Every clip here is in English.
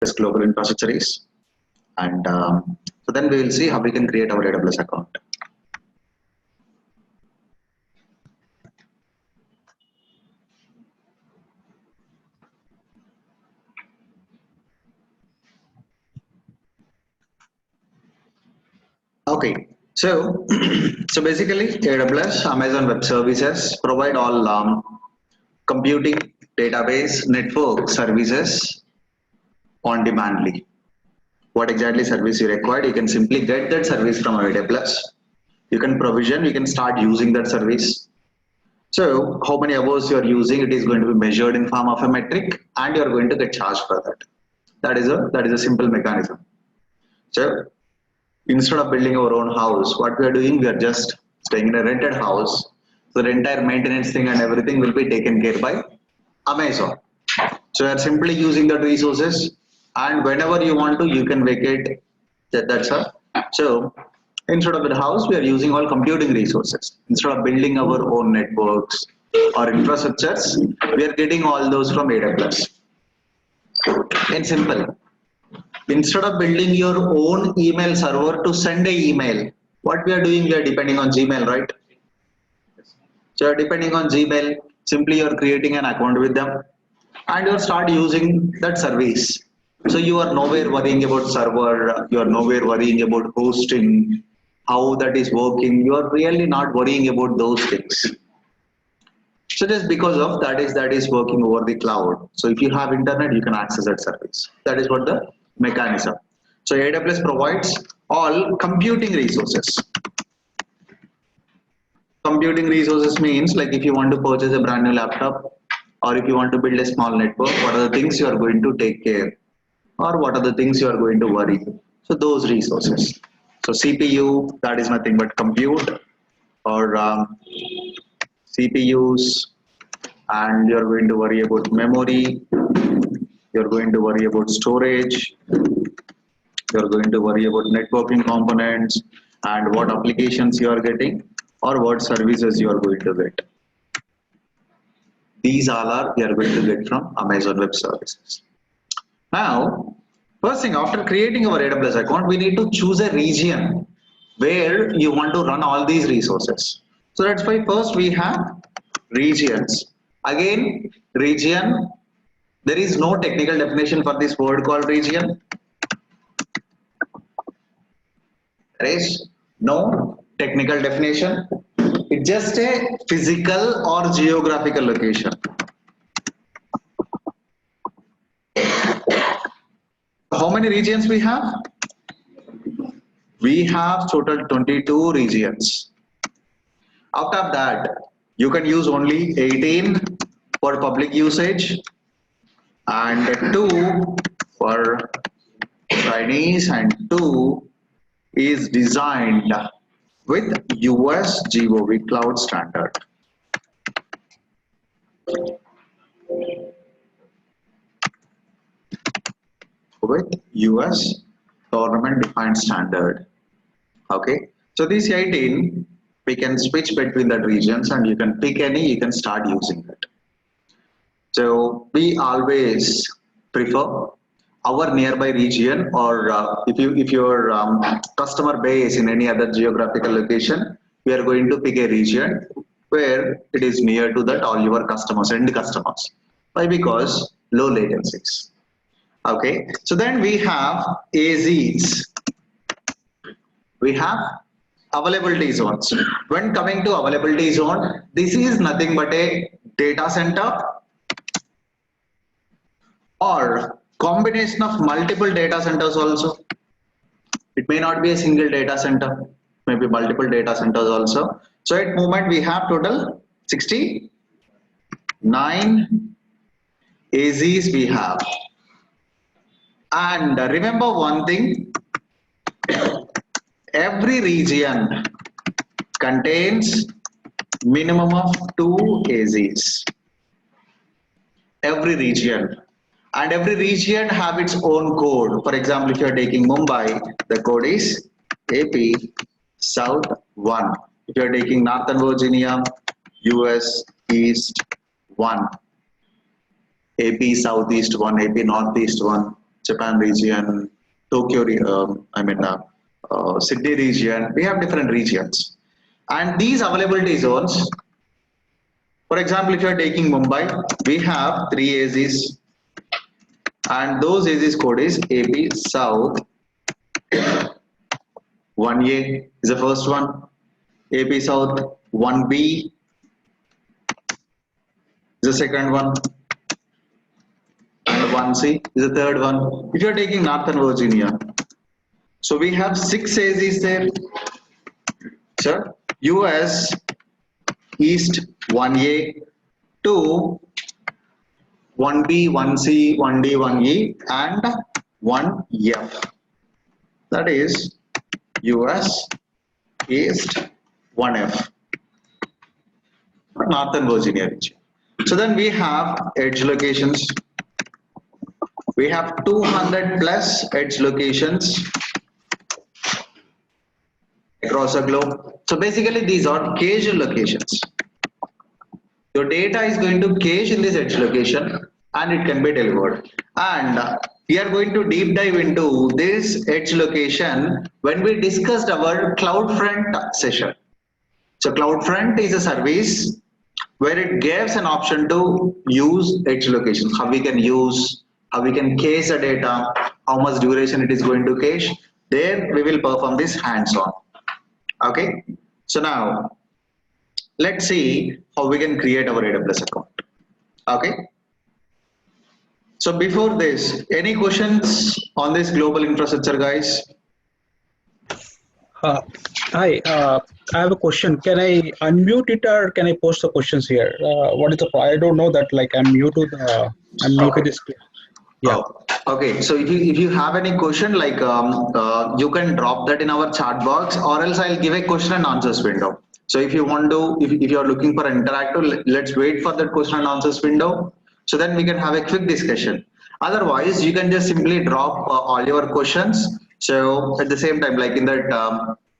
this global infrastructure is. And so then we will see how we can create our AWS account. Okay, so so basically AWS, Amazon Web Services provide all computing, database, network services on demandly. What exactly service you required, you can simply get that service from AWS. You can provision, you can start using that service. So how many hours you are using, it is going to be measured in form of a metric, and you are going to get charged for that. That is a simple mechanism. So instead of building our own house, what we are doing, we are just staying in a rented house. So the entire maintenance thing and everything will be taken care by Amazon. So you are simply using the resources, and whenever you want to, you can vacate. That's all. So instead of the house, we are using all computing resources. Instead of building our own networks or infrastructures, we are getting all those from AWS. In simple, instead of building your own email server to send a email, what we are doing, we are depending on Gmail, right? So you're depending on Gmail, simply you're creating an account with them and you start using that service. So you are nowhere worrying about server, you are nowhere worrying about hosting, how that is working. You are really not worrying about those things. So just because of that is working over the cloud. So if you have internet, you can access that service. That is what the mechanism. So AWS provides all computing resources. Computing resources means, like, if you want to purchase a brand new laptop or if you want to build a small network, what are the things you are going to take care, or what are the things you are going to worry. So those resources. So CPU, that is nothing but compute, or CPUs, and you're going to worry about memory, you're going to worry about storage, you're going to worry about networking components and what applications you are getting or what services you are going to get. These all are we are going to get from Amazon Web Services. Now, first thing, after creating our AWS account, we need to choose a region where you want to run all these resources. So that's why first we have regions. Again, region, there is no technical definition for this word called region. There is no technical definition. It's just a physical or geographical location. How many regions we have? We have total 22 regions. Out of that, you can use only 18 for public usage and 2 for Chinese, and 2 is designed with US GOV cloud standard. With US government defined standard. Okay, so these 18, we can switch between the regions and you can pick any, you can start using it. So we always prefer our nearby region, or if your customer base in any other geographical location, we are going to pick a region where it is near to that all your customers, end customers. Why? Because low latencies. Okay, so then we have AZs. We have availability zones. When coming to availability zone, this is nothing but a data center or combination of multiple data centers also. It may not be a single data center, maybe multiple data centers also. So at moment we have total 69 AZs we have. And remember one thing, every region contains minimum of 2 AZs. Every region. And every region have its own code. For example, if you are taking Mumbai, the code is AP South 1. If you are taking Northern Virginia, US East 1. AP Southeast 1, AP Northeast 1. Japan region, Tokyo, Sydney region. We have different regions. And these availability zones, for example, if you are taking Mumbai, we have three AZs, and those AZs code is AP South 1A is the first one, AP South 1B is the second one, and 1C is the third one. If you are taking Northern Virginia, so we have six AZs there. Sir, US East 1A, 2, 1B, 1C, 1D, 1E, and 1F. That is US East 1F, Northern Virginia region. So then we have edge locations. We have 200 plus edge locations across the globe. So basically these are caged locations. Your data is going to cache in this edge location and it can be delivered. And we are going to deep dive into this edge location when we discussed our CloudFront session. So CloudFront is a service where it gives an option to use edge locations, how we can use, how we can cache the data, how much duration it is going to cache. There we will perform this hands-on. Okay, so now let's see how we can create our AWS account. Okay, so before this, any questions on this global infrastructure, guys? Hi, I have a question. Can I unmute it or can I post the questions here? What is the? I don't know that. Like I'm new to the. I'm new to this. Yeah. Oh, okay. So if you have any question, like you can drop that in our chat box, or else I'll give a question and answers window. So if you want to, if you're looking for interactive, let's wait for that question and answers window. So then we can have a quick discussion. Otherwise, you can just simply drop all your questions. So at the same time, like in that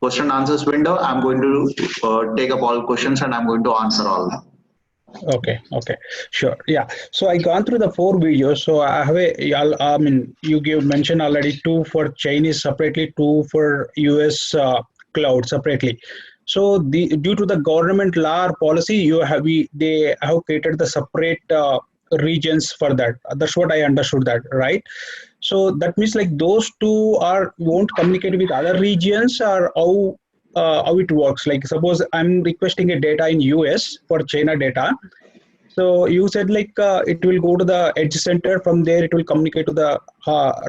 question and answers window, I'm going to take up all questions and I'm going to answer all. Okay, sure. Yeah. So I gone through the 4 videos. So I have I mean, you mentioned already 2 for Chinese separately, 2 for US cloud separately. So due to the government law or policy, they have created the separate regions for that. That's what I understood that, right? So that means like those 2 won't communicate with other regions, or how it works. Like suppose I'm requesting a data in US for China data. So you said like it will go to the edge center. From there, it will communicate to the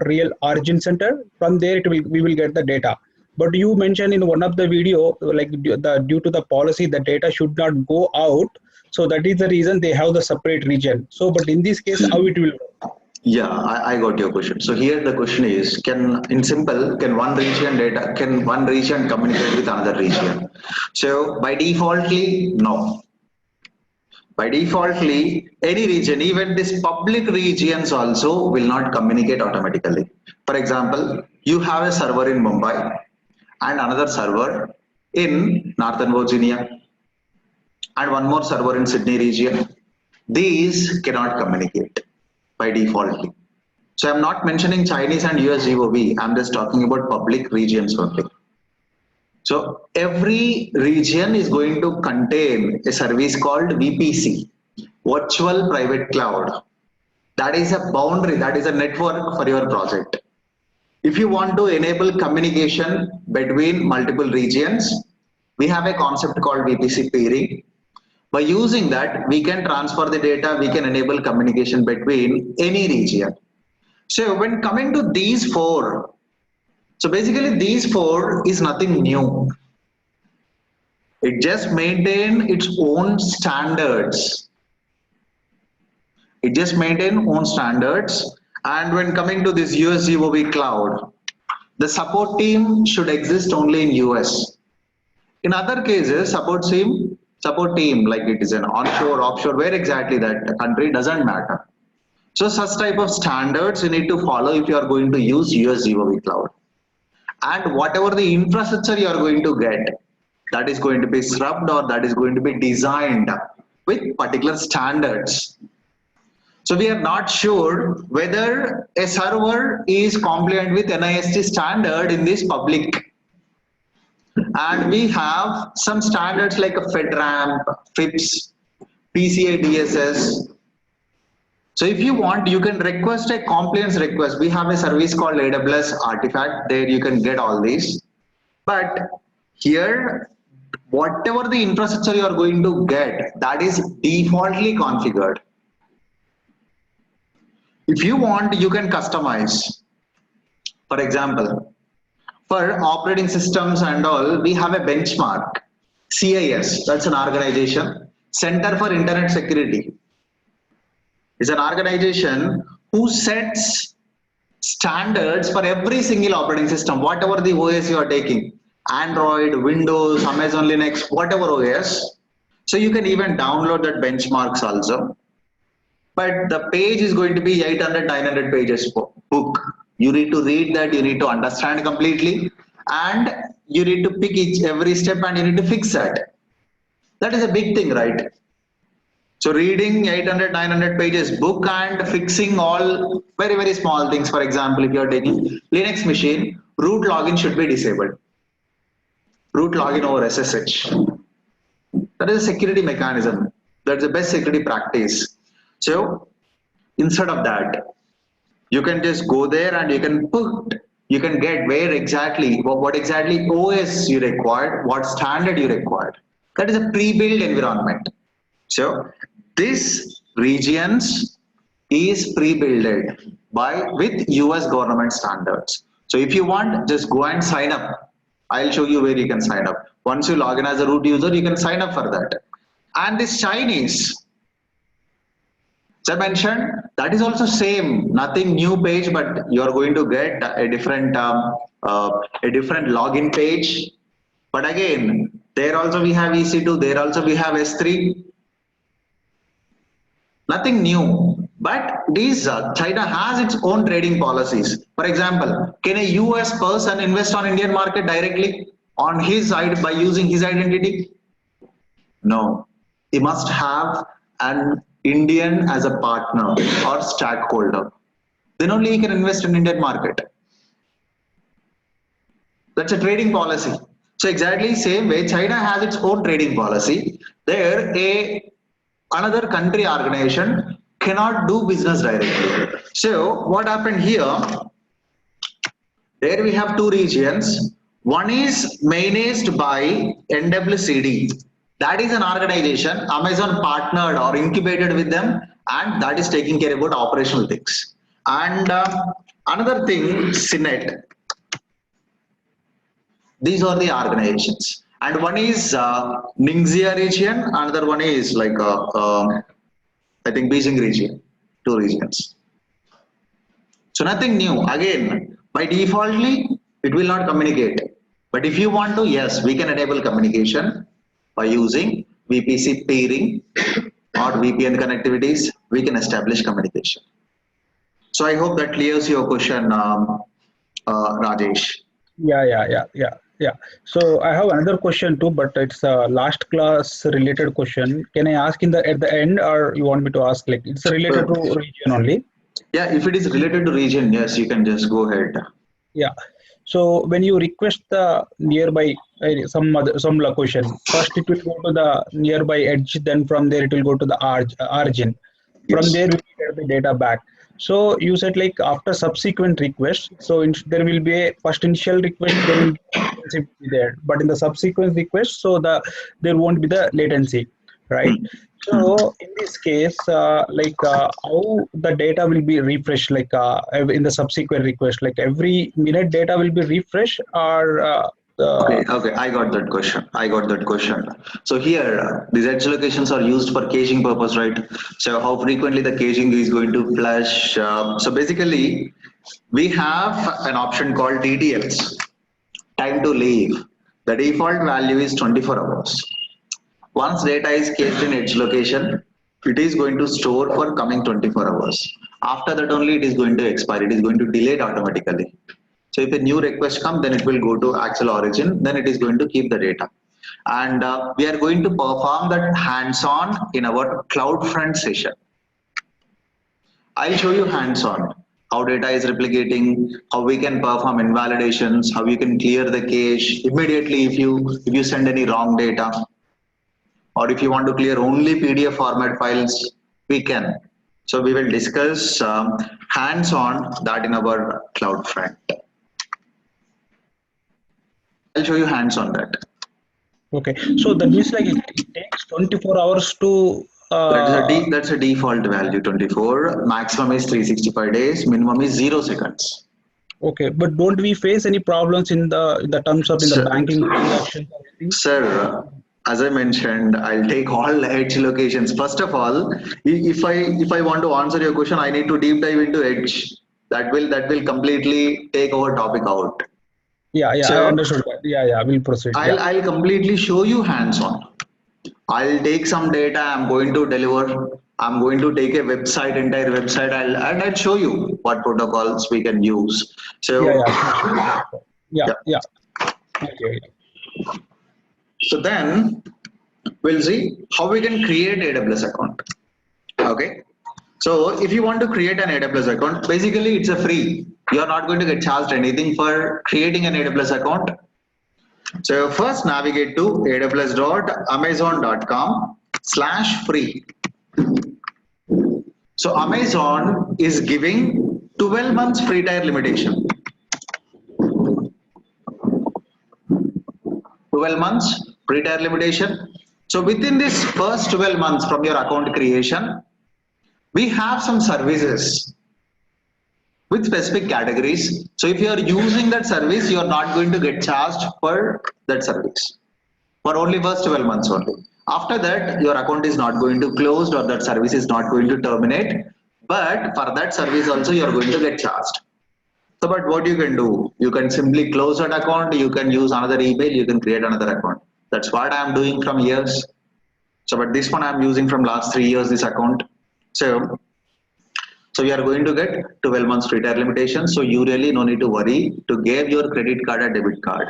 real origin center. From there, we will get the data. But you mentioned in one of the video, like due to the policy, the data should not go out. So that is the reason they have the separate region. So, but in this case, how it will work? Yeah, I got your question. So here the question is, can one region communicate with another region? So by defaultly, no. By defaultly, any region, even these public regions also will not communicate automatically. For example, you have a server in Mumbai and another server in Northern Virginia and one more server in Sydney region. These cannot communicate by defaultly. So I'm not mentioning Chinese and US GOV. I'm just talking about public regions only. So every region is going to contain a service called VPC, Virtual Private Cloud. That is a boundary, that is a network for your project. If you want to enable communication between multiple regions, we have a concept called VPC peering. By using that, we can transfer the data, we can enable communication between any region. So when coming to these 4, so basically these 4 is nothing new. It just maintain its own standards. It just maintain own standards. And when coming to this US GOV cloud, the support team should exist only in US. In other cases, support team, like it is an onshore, offshore, where exactly that country doesn't matter. So such type of standards you need to follow if you are going to use US GOV cloud. And whatever the infrastructure you are going to get, that is going to be scrubbed or that is going to be designed with particular standards. So we are not sure whether a server is compliant with NIST standard in this public. And we have some standards like a FedRAMP, FIPS, PCI DSS. So if you want, you can request a compliance request. We have a service called AWS Artifact. There you can get all these. But here, whatever the infrastructure you are going to get, that is defaultly configured. If you want, you can customize. For example, for operating systems and all, we have a benchmark. CIS, that's an organization, Center for Internet Security. It's an organization who sets standards for every single operating system, whatever the OS you are taking, Android, Windows, Amazon Linux, whatever OS. So you can even download that benchmarks also. But the page is going to be 800, 900 pages book. You need to read that, you need to understand completely, and you need to pick every step and you need to fix that. That is a big thing, right? So reading 800, 900 pages book and fixing all very, very small things. For example, if you are taking Linux machine, root login should be disabled. Root login over SSH. That is a security mechanism. That's the best security practice. So instead of that, you can just go there and you can get where exactly, what exactly OS you required, what standard you required. That is a pre-built environment. So this regions is pre-built with US government standards. So if you want, just go and sign up. I'll show you where you can sign up. Once you log in as a root user, you can sign up for that. And this Chinese, as I mentioned, that is also same, nothing new page, but you are going to get a different login page. But again, there also we have EC2, there also we have S3. Nothing new, but this China has its own trading policies. For example, can a US person invest on Indian market directly on his side by using his identity? No, he must have an Indian as a partner or stakeholder. Then only he can invest in Indian market. That's a trading policy. So exactly same way, China has its own trading policy. There, another country organization cannot do business directly. So what happened here? There we have two regions. One is managed by NWCD. That is an organization, Amazon partnered or incubated with them, and that is taking care about operational things. And another thing, CNET. These are the organizations. And one is Ningxia region, another one is like, I think Beijing region, two regions. So nothing new. Again, by defaultly, it will not communicate. But if you want to, yes, we can enable communication by using VPC peering or VPN connectivities. We can establish communication. So I hope that clears your question, Rajesh. Yeah. So I have another question too, but it's a last class related question. Can I ask at the end, or you want me to ask like it's related to region only? Yeah, if it is related to region, yes, you can just go ahead. Yeah. So when you request the nearby some location, first it will go to the nearby edge, then from there it will go to the origin. From Yes. there we get the data back. So you said like after subsequent request, so there will be a first initial request, there will be latency there, but in the subsequent request, so there won't be the latency, right? So in this case, how the data will be refreshed, like in the subsequent request, like every minute data will be refreshed, or Okay, I got that question. So here, these edge locations are used for caching purpose, right? So how frequently the caching is going to flash. So basically, we have an option called TTLs, time to leave. The default value is 24 hours. Once data is cached in edge location, it is going to store for coming 24 hours. After that only it is going to expire. It is going to delete automatically. So if a new request comes, then it will go to actual origin, then it is going to keep the data. And we are going to perform that hands-on in our CloudFront session. I'll show you hands-on how data is replicating, how we can perform invalidations, how you can clear the cache immediately if you send any wrong data, or if you want to clear only PDF format files, we can. So we will discuss hands-on that in our cloud front. I'll show you hands-on that. Okay, so that means like it takes 24 hours to That's a default value 24. Maximum is 365 days. Minimum is 0 seconds. okay, but don't we face any problems in the terms of in the So, banking transactions or anything? sir, as I mentioned, I'll take all edge locations. First of all, if I want to answer your question, I need to deep dive into edge. That will completely take our topic out. Yeah, yeah, I So understood that. Yeah, yeah, we'll proceed. Yeah. I'll completely show you hands-on. I'll take some data. I'm going to deliver. I'm going to take a website, entire website. I'll show you what protocols we can use. Yeah, So yeah, sure, sure, sure, sure. Yeah, yeah. yeah. Okay, So then we'll see how we can create AWS account. Okay. So if you want to create an AWS account, basically it's a free. You're not going to get charged anything for creating an AWS account. So first navigate to aws.amazon.com/free. So Amazon is giving 12 months free tier limitation. 12 months free tier limitation. So within this first 12 months from your account creation, we have some services with specific categories. So if you are using that service, you are not going to get charged for that service for only first 12 months only. After that, your account is not going to close or that service is not going to terminate. But for that service also, you are going to get charged. So, but what you can do, you can simply close that account, you can use another email, you can create another account. That's what I'm doing from years. So, but this one I'm using from last 3 years, this account. So we are going to get 12 months free tier limitation. So you really no need to worry to give your credit card or debit card.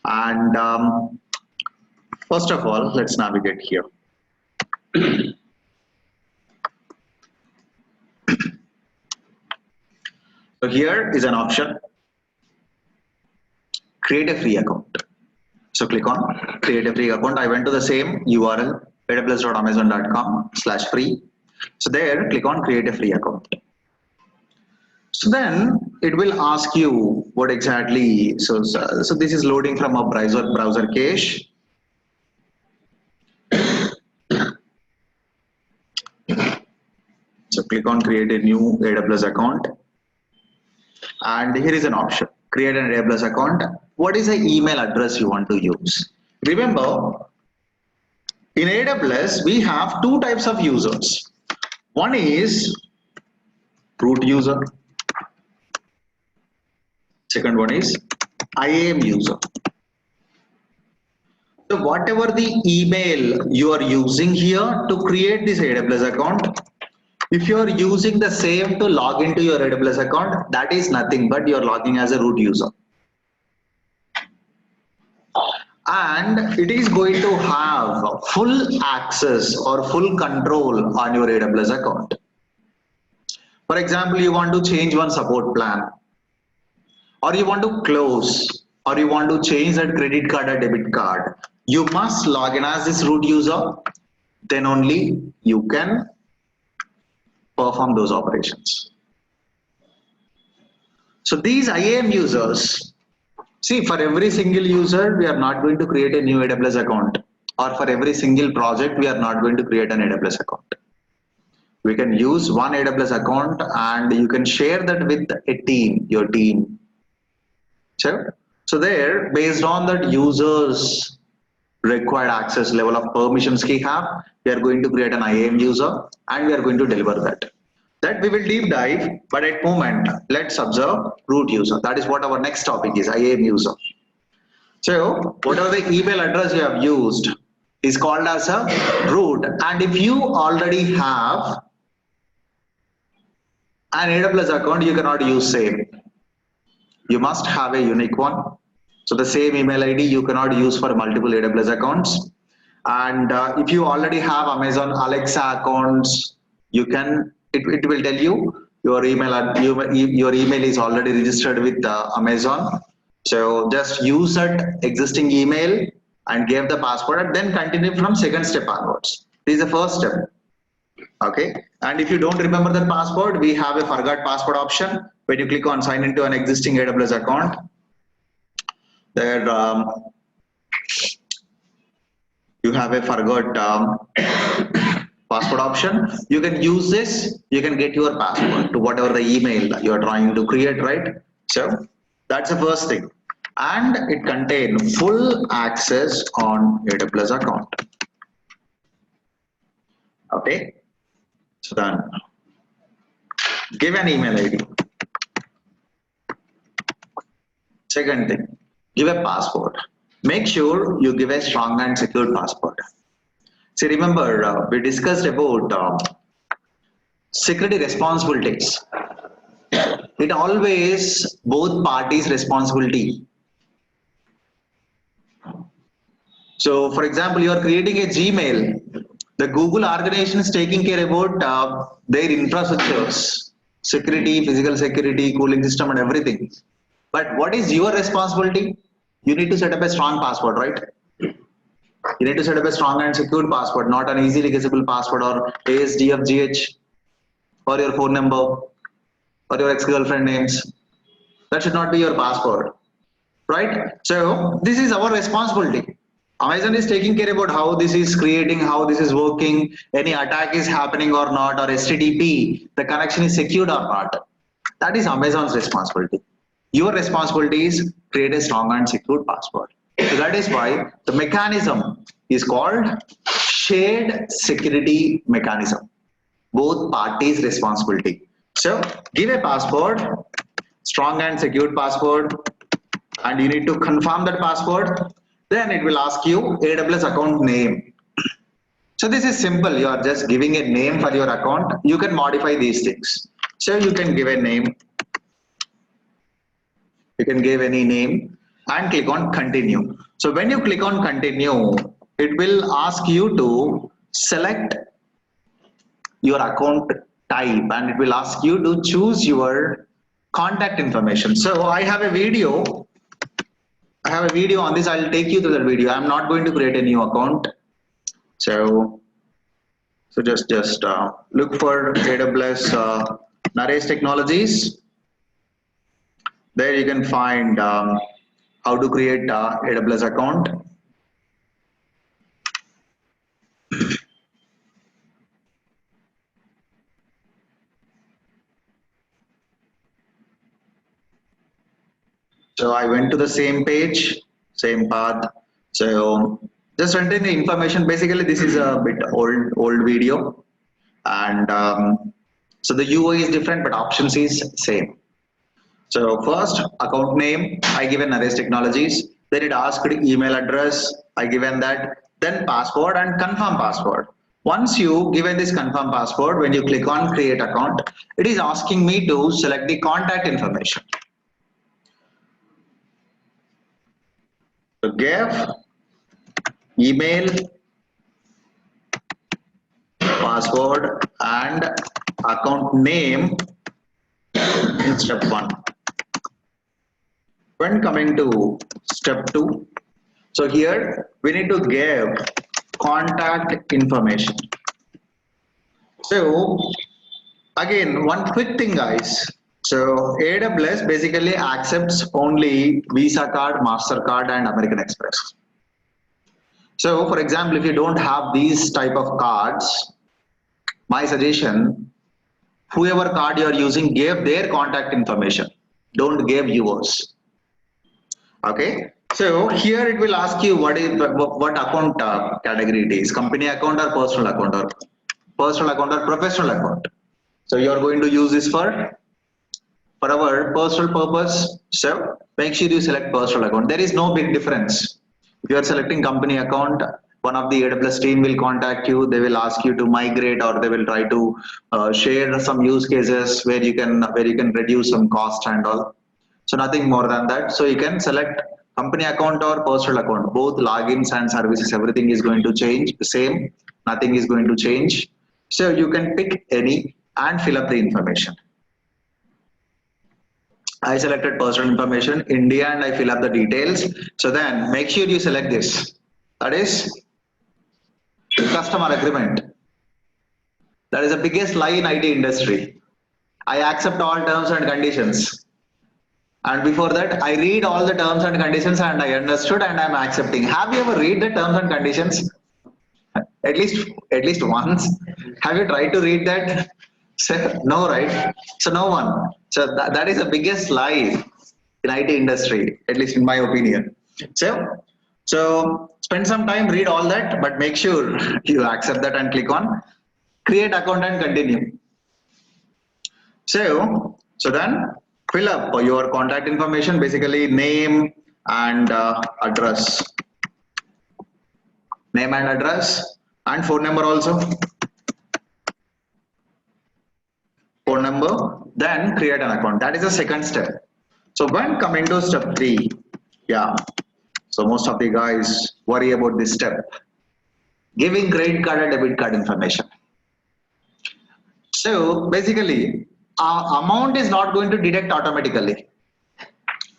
And first of all, let's navigate here. So here is an option, create a free account. So click on create a free account. I went to the same URL, aws.amazon.com/free. So there, click on create a free account. So then it will ask you what exactly, so this is loading from a browser cache. So click on create a new AWS account. And here is an option, create an AWS account. What is the email address you want to use? Remember, in AWS, we have two types of users. One is root user. Second one is IAM user. So whatever the email you are using here to create this AWS account, if you are using the same to log into your AWS account, that is nothing but you are logging as a root user. And it is going to have full access or full control on your AWS account. For example, you want to change one support plan, or you want to close, or you want to change that credit card or debit card, you must log in as this root user, then only you can perform those operations. So these IAM users, see, for every single user, we are not going to create a new AWS account, or for every single project, we are not going to create an AWS account. We can use one AWS account and you can share that with a team, your team. So there, based on that user's required access level of permissions we have, we are going to create an IAM user and we are going to deliver that. That we will deep dive, but at moment, let's observe root user. That is what our next topic is, IAM user. So whatever the email address you have used is called as a root. And if you already have an AWS account, you cannot use same. You must have a unique one. So the same email ID you cannot use for multiple AWS accounts. And if you already have Amazon Alexa accounts, you can it will tell you your your email is already registered with Amazon. So just use that existing email and give the password and then continue from second step onwards. This is the first step. Okay, and if you don't remember the password, we have a forgot password option. When you click on sign into an existing AWS account, there you have a forgot password option. You can use this, you can get your password to whatever the email you are trying to create, right? So that's the first thing, and it contains full access on AWS account. Okay, so then give an email ID. Second thing, give a password. Make sure you give a strong and secure password. See, remember, we discussed about security responsibilities. It always both parties' responsibility. So, for example, you are creating a Gmail. The Google organization is taking care about their infrastructures, security, physical security, cooling system, and everything. But what is your responsibility? You need to set up a strong password, right? You need to set up a strong and secure password, not an easily guessable password or ASDFGH or your phone number or your ex-girlfriend names. That should not be your password, right? So this is our responsibility. Amazon is taking care about how this is creating, how this is working, any attack is happening or not, or HTTP, the connection is secured or not. That is Amazon's responsibility. Your responsibility is create a strong and secure password. So that is why the mechanism is called shared security mechanism. Both parties' responsibility. So give a password, strong and secure password, and you need to confirm that password. Then it will ask you AWS account name. So this is simple. You are just giving a name for your account. You can modify these things. So you can give a name. You can give any name and click on continue. So when you click on continue, it will ask you to select your account type, and it will ask you to choose your contact information. So I have a video on this. I'll take you to that video. I'm not going to create a new account. So just look for AWS Naresh Technologies. There you can find how to create AWS account. So I went to the same page, same path. So just entering the information. Basically, this is a bit old video, and so the UI is different, but options is same. So first, account name, I given Naresh Technologies. Then it asked email address, I given that. Then password and confirm password. Once you given this confirm password, when you click on create account, it is asking me to select the contact information. So give email, password, and account name in step 1. When coming to step 2, so here we need to give contact information. So again, one quick thing, guys. So AWS basically accepts only Visa card, MasterCard, and American Express. So for example, if you don't have these type of cards, my suggestion, whoever card you are using, give their contact information. Don't give yours. Okay, so here it will ask you what account category it is, company account or personal account, or professional account. So you are going to use this for our personal purpose. So make sure you select personal account. There is no big difference. If you are selecting company account, one of the AWS team will contact you. They will ask you to migrate, or they will try to share some use cases where you can reduce some cost and all. So nothing more than that. So you can select company account or personal account. Both logins and services, everything is going to change the same. Nothing is going to change. So you can pick any, and fill up the information. I selected personal information, India, and I fill up the details. So then make sure you select this. That is customer agreement. That is the biggest lie in IT industry. I accept all terms and conditions. And before that, I read all the terms and conditions and I understood and I'm accepting. Have you ever read the terms and conditions? At least once. Have you tried to read that? So, no, right? So no one. So that is the biggest lie in IT industry, at least in my opinion. So spend some time, read all that, but make sure you accept that and click on create account and continue. So then fill up your contact information, basically name and address. Name and address and phone number also. Phone number, then create an account. That is the second step. So when coming to step 3, yeah. So most of the guys worry about this step. Giving credit card and debit card information. So basically, amount is not going to deduct automatically.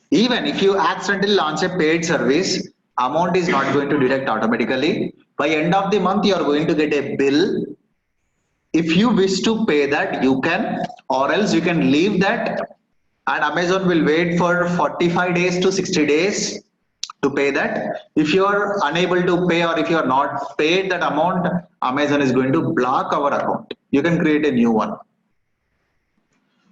Even if you accidentally launch a paid service, amount is not going to deduct automatically. By end of the month, you are going to get a bill. If you wish to pay that, you can, or else you can leave that, and Amazon will wait for 45 days to 60 days to pay that. If you are unable to pay or if you are not paid that amount, Amazon is going to block our account. You can create a new one.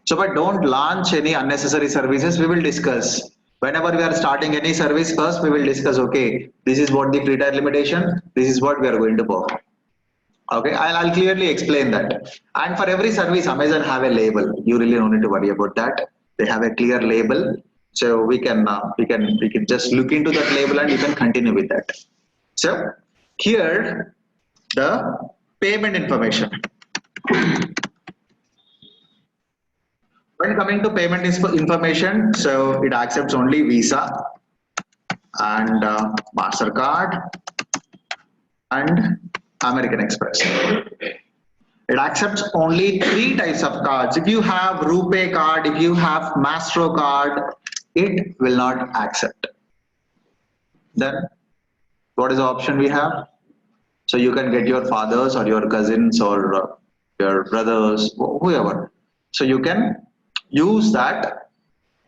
So, but don't launch any unnecessary services. We will discuss. Whenever we are starting any service, first we will discuss, okay, this is what the free trial limitation, this is what we are going to perform. Okay, I'll clearly explain that. And for every service, Amazon have a label. You really don't need to worry about that. They have a clear label. So we can just look into that label and you can continue with that. So here the payment information. When coming to payment information, so it accepts only Visa and MasterCard and American Express. It accepts only 3 types of cards. If you have RuPay card, if you have MasterCard, it will not accept. Then what is the option we have? So you can get your fathers or your cousins or your brothers, whoever. So you can use that.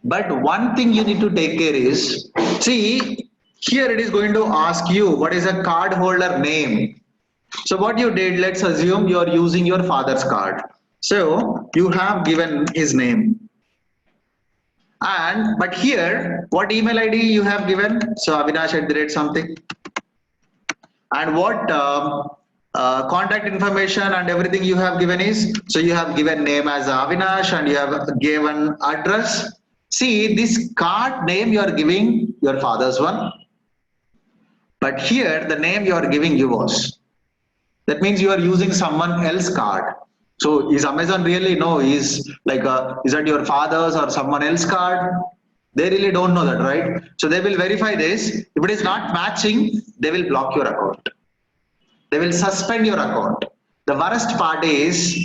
But one thing you need to take care is, see, here it is going to ask you what is a card holder name. So what you did, let's assume you are using your father's card. So you have given his name. But here, what email ID you have given? So Avinash@something. And what contact information and everything you have given is, so you have given name as Avinash and you have given address. See, this card name you are giving your father's one. But here, the name you are giving yours. That means you are using someone else's card. So is Amazon really know is that your father's or someone else's card? They really don't know that, right? So they will verify this. If it is not matching, they will block your account. They will suspend your account. The worst part is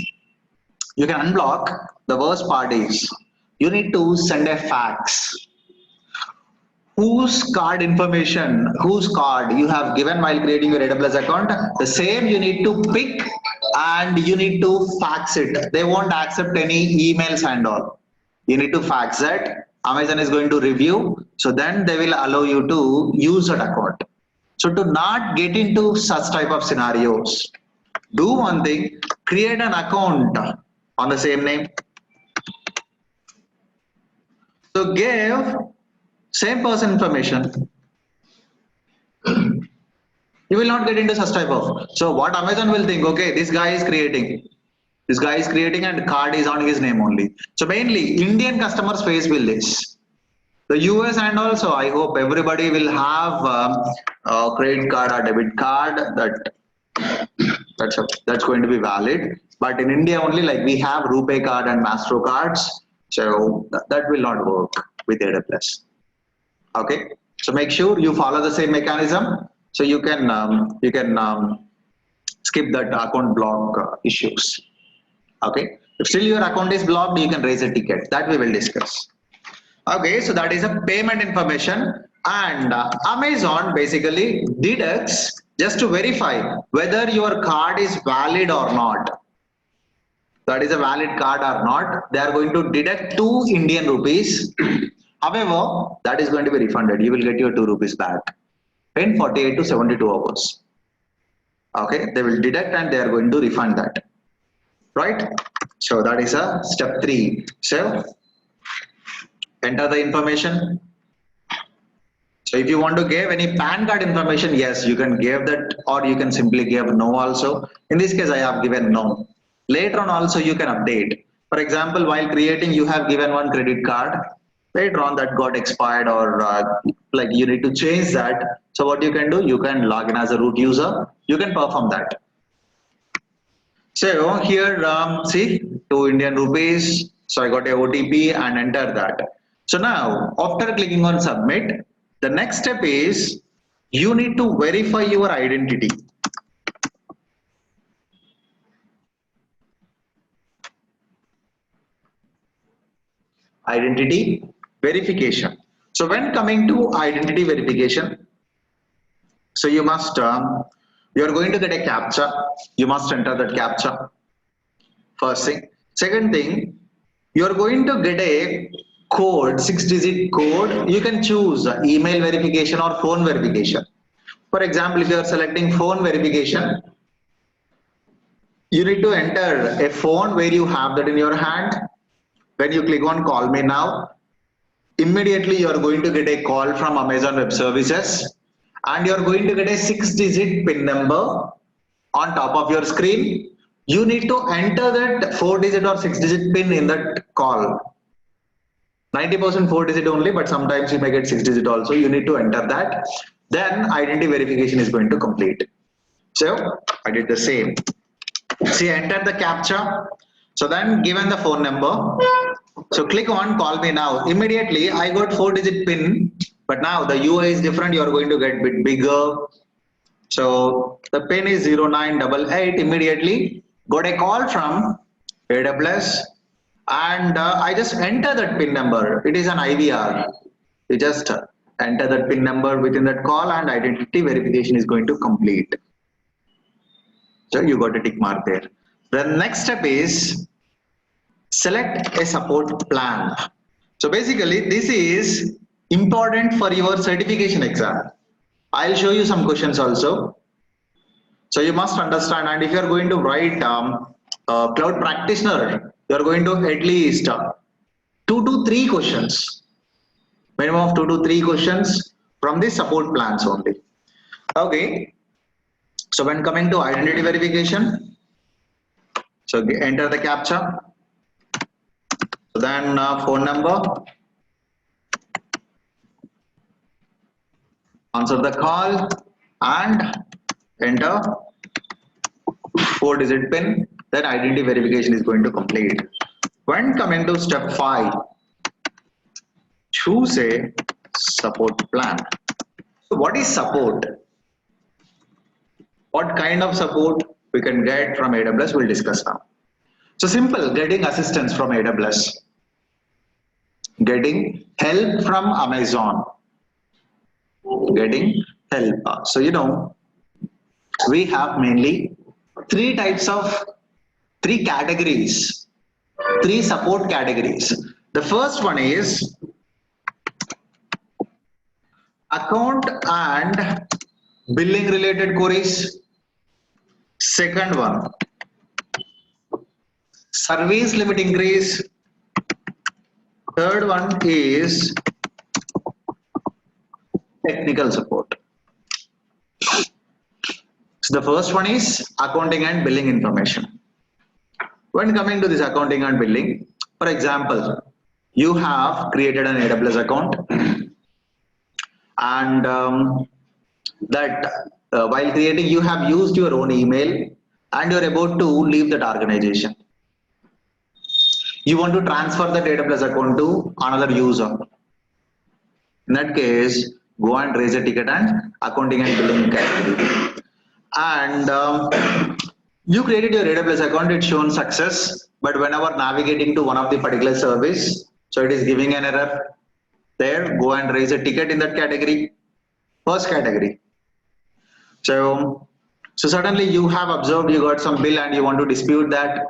you can unblock. The worst part is you need to send a fax. Whose card information, whose card you have given while creating your AWS account, the same you need to pick and you need to fax it. They won't accept any emails and all. You need to fax that. Amazon is going to review. So then they will allow you to use that account. So to not get into such type of scenarios, do one thing, create an account on the same name. So give same person information. You will not get into such type of. So what Amazon will think, okay, this guy is creating and card is on his name only. So mainly Indian customers face will this. The US and also I hope everybody will have a credit card or debit card that's going to be valid. But in India only, like we have RuPay card and MasterCards, so that will not work with AWS. Okay, so make sure you follow the same mechanism so you can skip that account block issues. Okay, If still your account is blocked, you can raise a ticket. That we will discuss. Okay, so that is a payment information, and Amazon basically deducts just to verify whether your card is valid or not. That is a valid card or not. They are going to deduct 2 Indian rupees. However, that is going to be refunded. You will get your 2 rupees back in 48 to 72 hours. Okay, they will deduct and they are going to refund that. Right? So that is a step 3. So enter the information. So if you want to give any PAN card information, yes, you can give that, or you can simply give no also. In this case, I have given no. Later on also you can update. For example, while creating, you have given one credit card. Later on that got expired, or like you need to change that. So what you can do, you can log in as a root user. You can perform that. So here, see, 2 Indian rupees. So I got a OTP and enter that. So now, after clicking on submit, the next step is you need to verify your identity. Identity verification. So when coming to identity verification, so you must, you are going to get a captcha. You must enter that captcha. First thing. Second thing, you are going to get a code, 6-digit code. You can choose email verification or phone verification. For example, if you are selecting phone verification, you need to enter a phone where you have that in your hand. When you click on call me now, immediately you are going to get a call from Amazon Web Services, and you are going to get a 6-digit PIN number on top of your screen. You need to enter that 4-digit or 6-digit PIN in that call. 90% 4-digit only, but sometimes you may get 6-digit also. You need to enter that. Then identity verification is going to complete. So I did the same. See, enter the captcha. So then given the phone number. So click on call me now. Immediately I got 4-digit PIN, but now the UI is different. You are going to get a bit bigger. So the PIN is 0988. Immediately got a call from AWS, and I just enter that PIN number. It is an IVR. You just enter that PIN number within that call, and identity verification is going to complete. So you got a tick mark there. The next step is select a support plan. So basically this is important for your certification exam. I'll show you some questions also. So you must understand, and if you are going to write cloud practitioner, you are going to at least 2 to 3 questions, minimum of 2 to 3 questions from the support plans only. Okay. So when coming to identity verification, so enter the captcha. So then phone number, answer the call, and enter 4-digit PIN. Then identity verification is going to complete. When coming to step 5, choose a support plan. So what is support? What kind of support we can get from AWS, we'll discuss now. So simple, getting assistance from AWS, getting help from Amazon, getting help. So you know, we have mainly 3 categories, 3 support categories. The first one is account and billing related queries. Second one, service limit increase. Third one is technical support. So the first one is accounting and billing information. When coming to this accounting and billing, for example, you have created an AWS account, and while creating, you have used your own email, and you're about to leave that organization. You want to transfer that AWS account to another user. In that case, go and raise a ticket and accounting and billing category. And you created your AWS account, it's shown success. but whenever navigating to one of the particular service, so it is giving an error. There, go and raise a ticket in that category, first category. So suddenly you have observed you got some bill and you want to dispute that.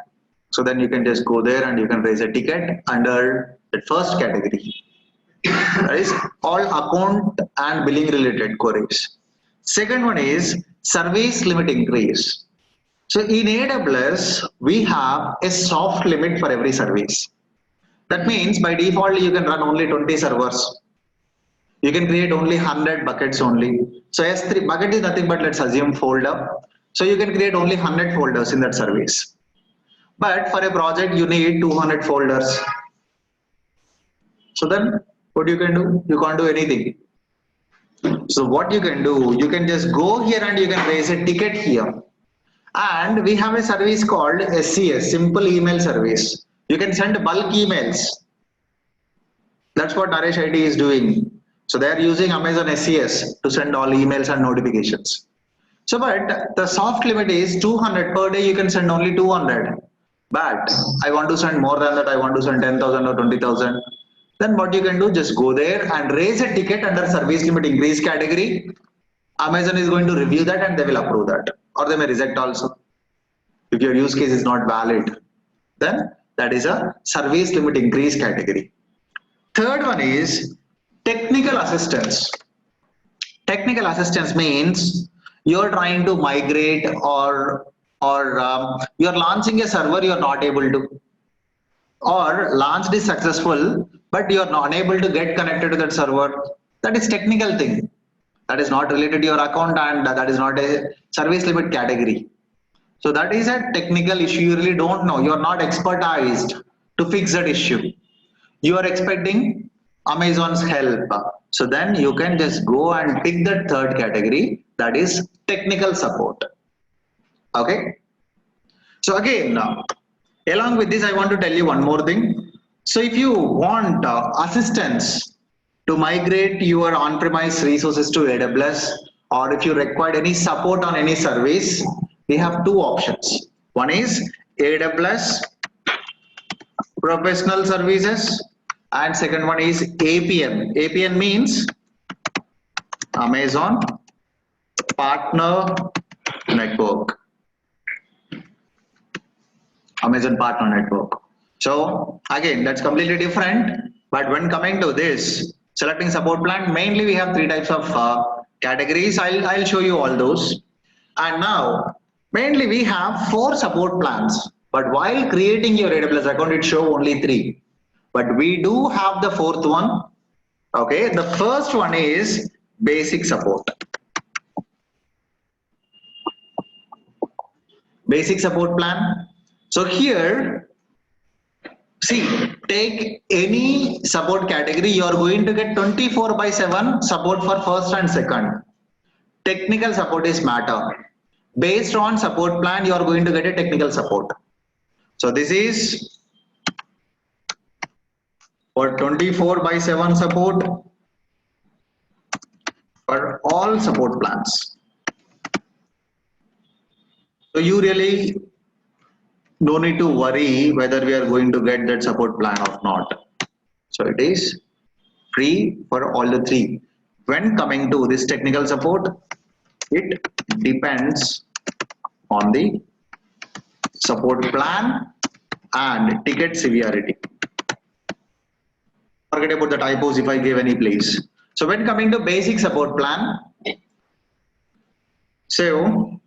So then you can just go there and you can raise a ticket under the first category. That is all account and billing related queries. Second one is service limit increase. So in AWS, we have a soft limit for every service. That means by default, you can run only 20 servers. You can create only 100 buckets only. So S3 bucket is nothing but, let's assume, folder. So you can create only 100 folders in that service. But for a project, you need 200 folders. So then what you can do? You can't do anything. So what you can do, you can just go here and you can raise a ticket here. And we have a service called SCS, Simple Email Service. You can send bulk emails. That's what Naresh IT is doing. So they are using Amazon SCS to send all emails and notifications. So, but the soft limit is 200 per day. You can send only 200. But I want to send more than that. I want to send 10,000 or 20,000. Then what you can do, just go there and raise a ticket under service limit increase category. Amazon is going to review that and they will approve that, or they may reject also. If your use case is not valid, then that is a service limit increase category. Third one is technical assistance. Technical assistance means you're trying to migrate or you're launching a server, you're not able to, or launched is successful, but you're not able to get connected to that server. That is technical thing. That is not related to your account and that is not a service limit category. So that is a technical issue. You really don't know. You're not expertised to fix that issue. You are expecting Amazon's help. So then you can just go and pick that third category, that is technical support. Okay. So again, along with this, I want to tell you one more thing. So if you want assistance to migrate your on-premise resources to AWS, or if you require any support on any service, we have two options. One is AWS Professional Services, and second one is APN. APN means Amazon Partner Network. Amazon Partner Network. So again, that's completely different. But when coming to this, selecting support plan, mainly we have three types of categories. I'll show you all those. And now, mainly we have 4 support plans. But while creating your AWS account, it show only 3. But we do have the 4th one. Okay, the first one is basic support. Basic support plan. So here, see, take any support category, you are going to get 24/7 support for first and second. Technical support is matter. Based on support plan, you are going to get a technical support. So this is for 24/7 support for all support plans. So you really no need to worry whether we are going to get that support plan or not. So it is free for all the 3. When coming to this technical support, it depends on the support plan and ticket severity. Forget about the typos if I gave any place. So when coming to basic support plan, so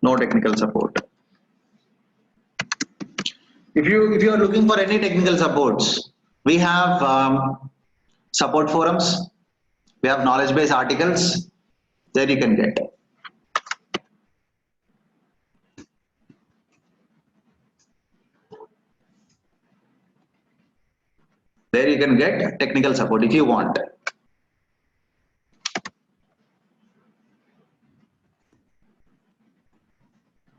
no technical support. If you are looking for any technical supports, we have support forums, we have knowledge base articles, there you can get. There you can get technical support if you want.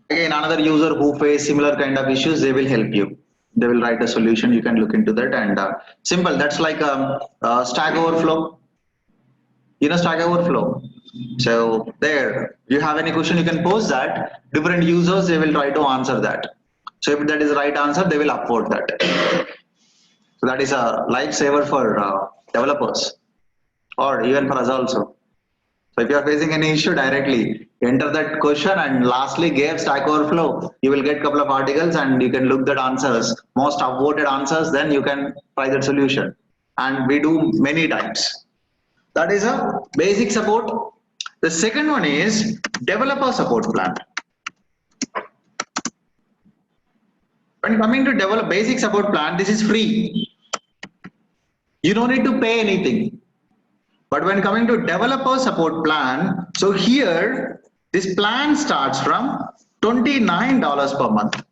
Again, another user who face similar kind of issues, they will help you. They will write a solution. You can look into that, and simple. That's like Stack Overflow. You know Stack Overflow. So there, you have any question, you can post that. Different users, they will try to answer that. So if that is the right answer, they will upvote that. So that is a lifesaver for developers or even for us also. So if you are facing any issue directly, enter that question and lastly give Stack Overflow. You will get couple of articles and you can look that answers, most upvoted answers, then you can try that solution. And we do many times. That is a basic support. The second one is developer support plan. When coming to develop basic support plan, this is free. You don't need to pay anything. But when coming to developer support plan, so here this plan starts from $29 per month.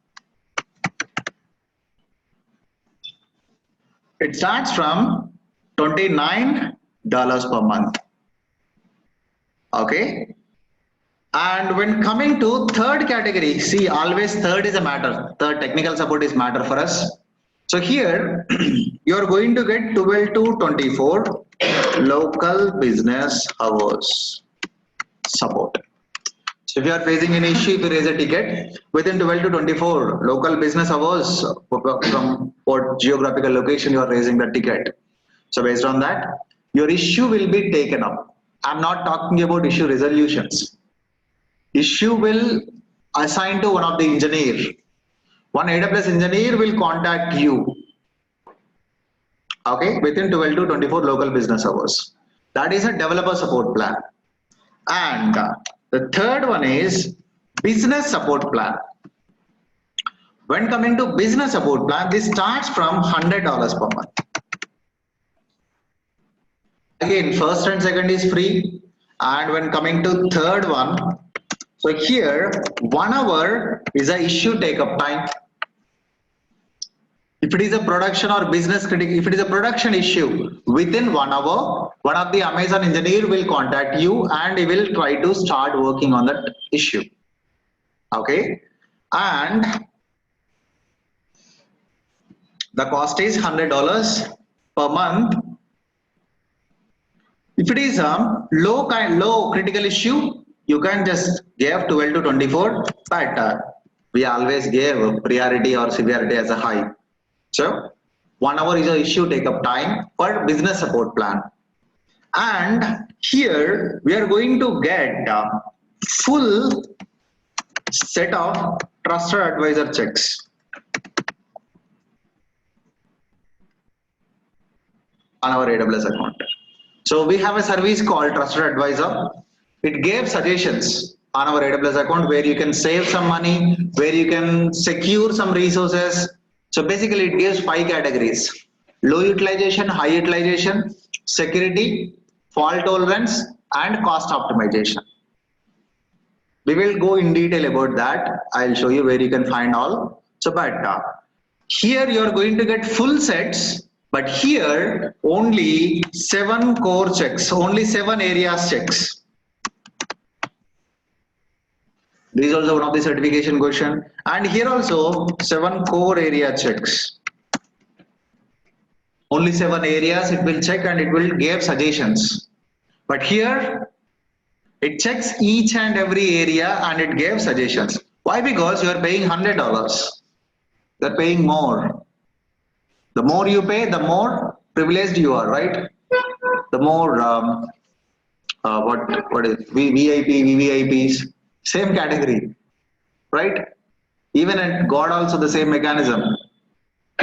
It starts from $29 per month. Okay. And when coming to third category, see, always third is a matter. Third technical support is matter for us. So here you are going to get 12 to 24 local business hours support. So if you are facing an issue, if you raise a ticket within 12 to 24 local business hours from what geographical location you are raising the ticket. So based on that, your issue will be taken up. I'm not talking about issue resolutions. Issue will assign to one of the engineer. One AWS engineer will contact you, okay, within 12 to 24 local business hours. That is a developer support plan. And the third one is business support plan. When coming to business support plan, this starts from $100 per month. Again, first and second is free. And when coming to third one, so here 1 hour is a issue take up time. If it is a production or business critical, if it is a production issue, within 1 hour, one of the Amazon engineer will contact you and he will try to start working on that issue. Okay. And the cost is $100 per month. If it is a low critical issue, you can just give 12 to 24, but we always give priority or severity as a high. So 1 hour is an issue take up time for business support plan. And here we are going to get a full set of trusted advisor checks. On our AWS account. So we have a service called Trusted Advisor. It gives suggestions on our AWS account where you can save some money, where you can secure some resources. So basically it gives 5 categories: low utilization, high utilization, security, fault tolerance, and cost optimization. We will go in detail about that. I'll show you where you can find all. So but here you are going to get full sets, but here only 7 core checks, only 7 areas checks. This is also one of the certification question, and here also 7 core area checks. Only 7 areas it will check and it will give suggestions. But here it checks each and every area and it gives suggestions. Why? Because you are paying $100. You are paying more. The more you pay, the more privileged you are, right? The more what is VIP, VVIPs, same category, right? Even at God also the same mechanism.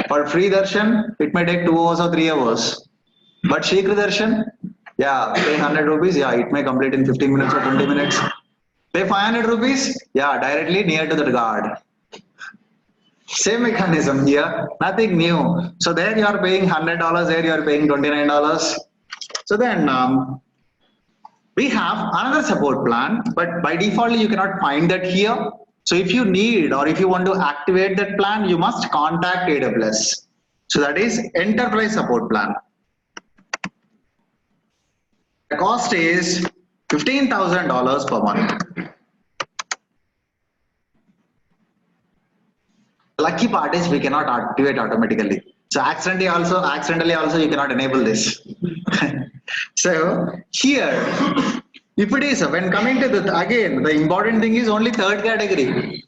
For free darshan, it may take 2 hours or 3 hours. But Shikra darshan, yeah, pay 100 rupees, yeah, it may complete in 15 minutes or 20 minutes. Pay 500 rupees, yeah, directly near to the guard. Same mechanism here, nothing new. So there you are paying $100, there you are paying $29. So then we have another support plan, but by default you cannot find that here. So if you need or if you want to activate that plan, you must contact AWS. So that is enterprise support plan. The cost is $15,000 per month. The lucky part is we cannot activate automatically. So accidentally also you cannot enable this. So here If it is, when coming to the, again, the important thing is only third category.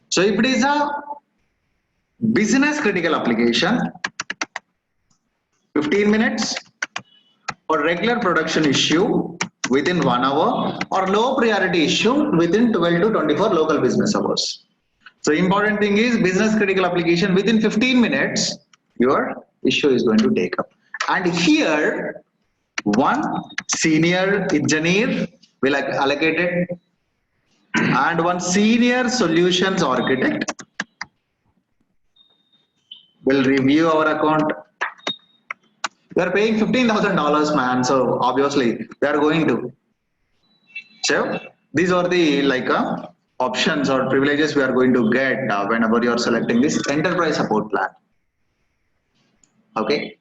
So if it is a business critical application, 15 minutes, or regular production issue within 1 hour, or low priority issue within 12 to 24 local business hours. So important thing is business critical application within 15 minutes, your issue is going to take up. And here, one senior engineer will allocate it, and one senior solutions architect will review our account. We are paying $15,000, man. So obviously we are going to. So these are the options or privileges we are going to get whenever you are selecting this enterprise support plan. Okay.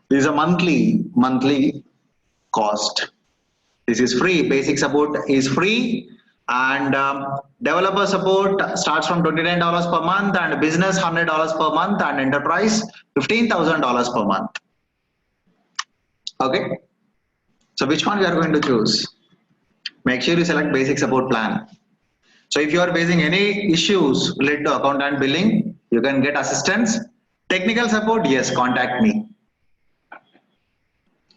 This is a monthly cost. This is free. Basic support is free, and developer support starts from $29 per month, and business $100 per month, and enterprise $15,000 per month. Okay. So which one we are going to choose? Make sure you select basic support plan. So if you are facing any issues related to account and billing, you can get assistance. Technical support, yes, contact me.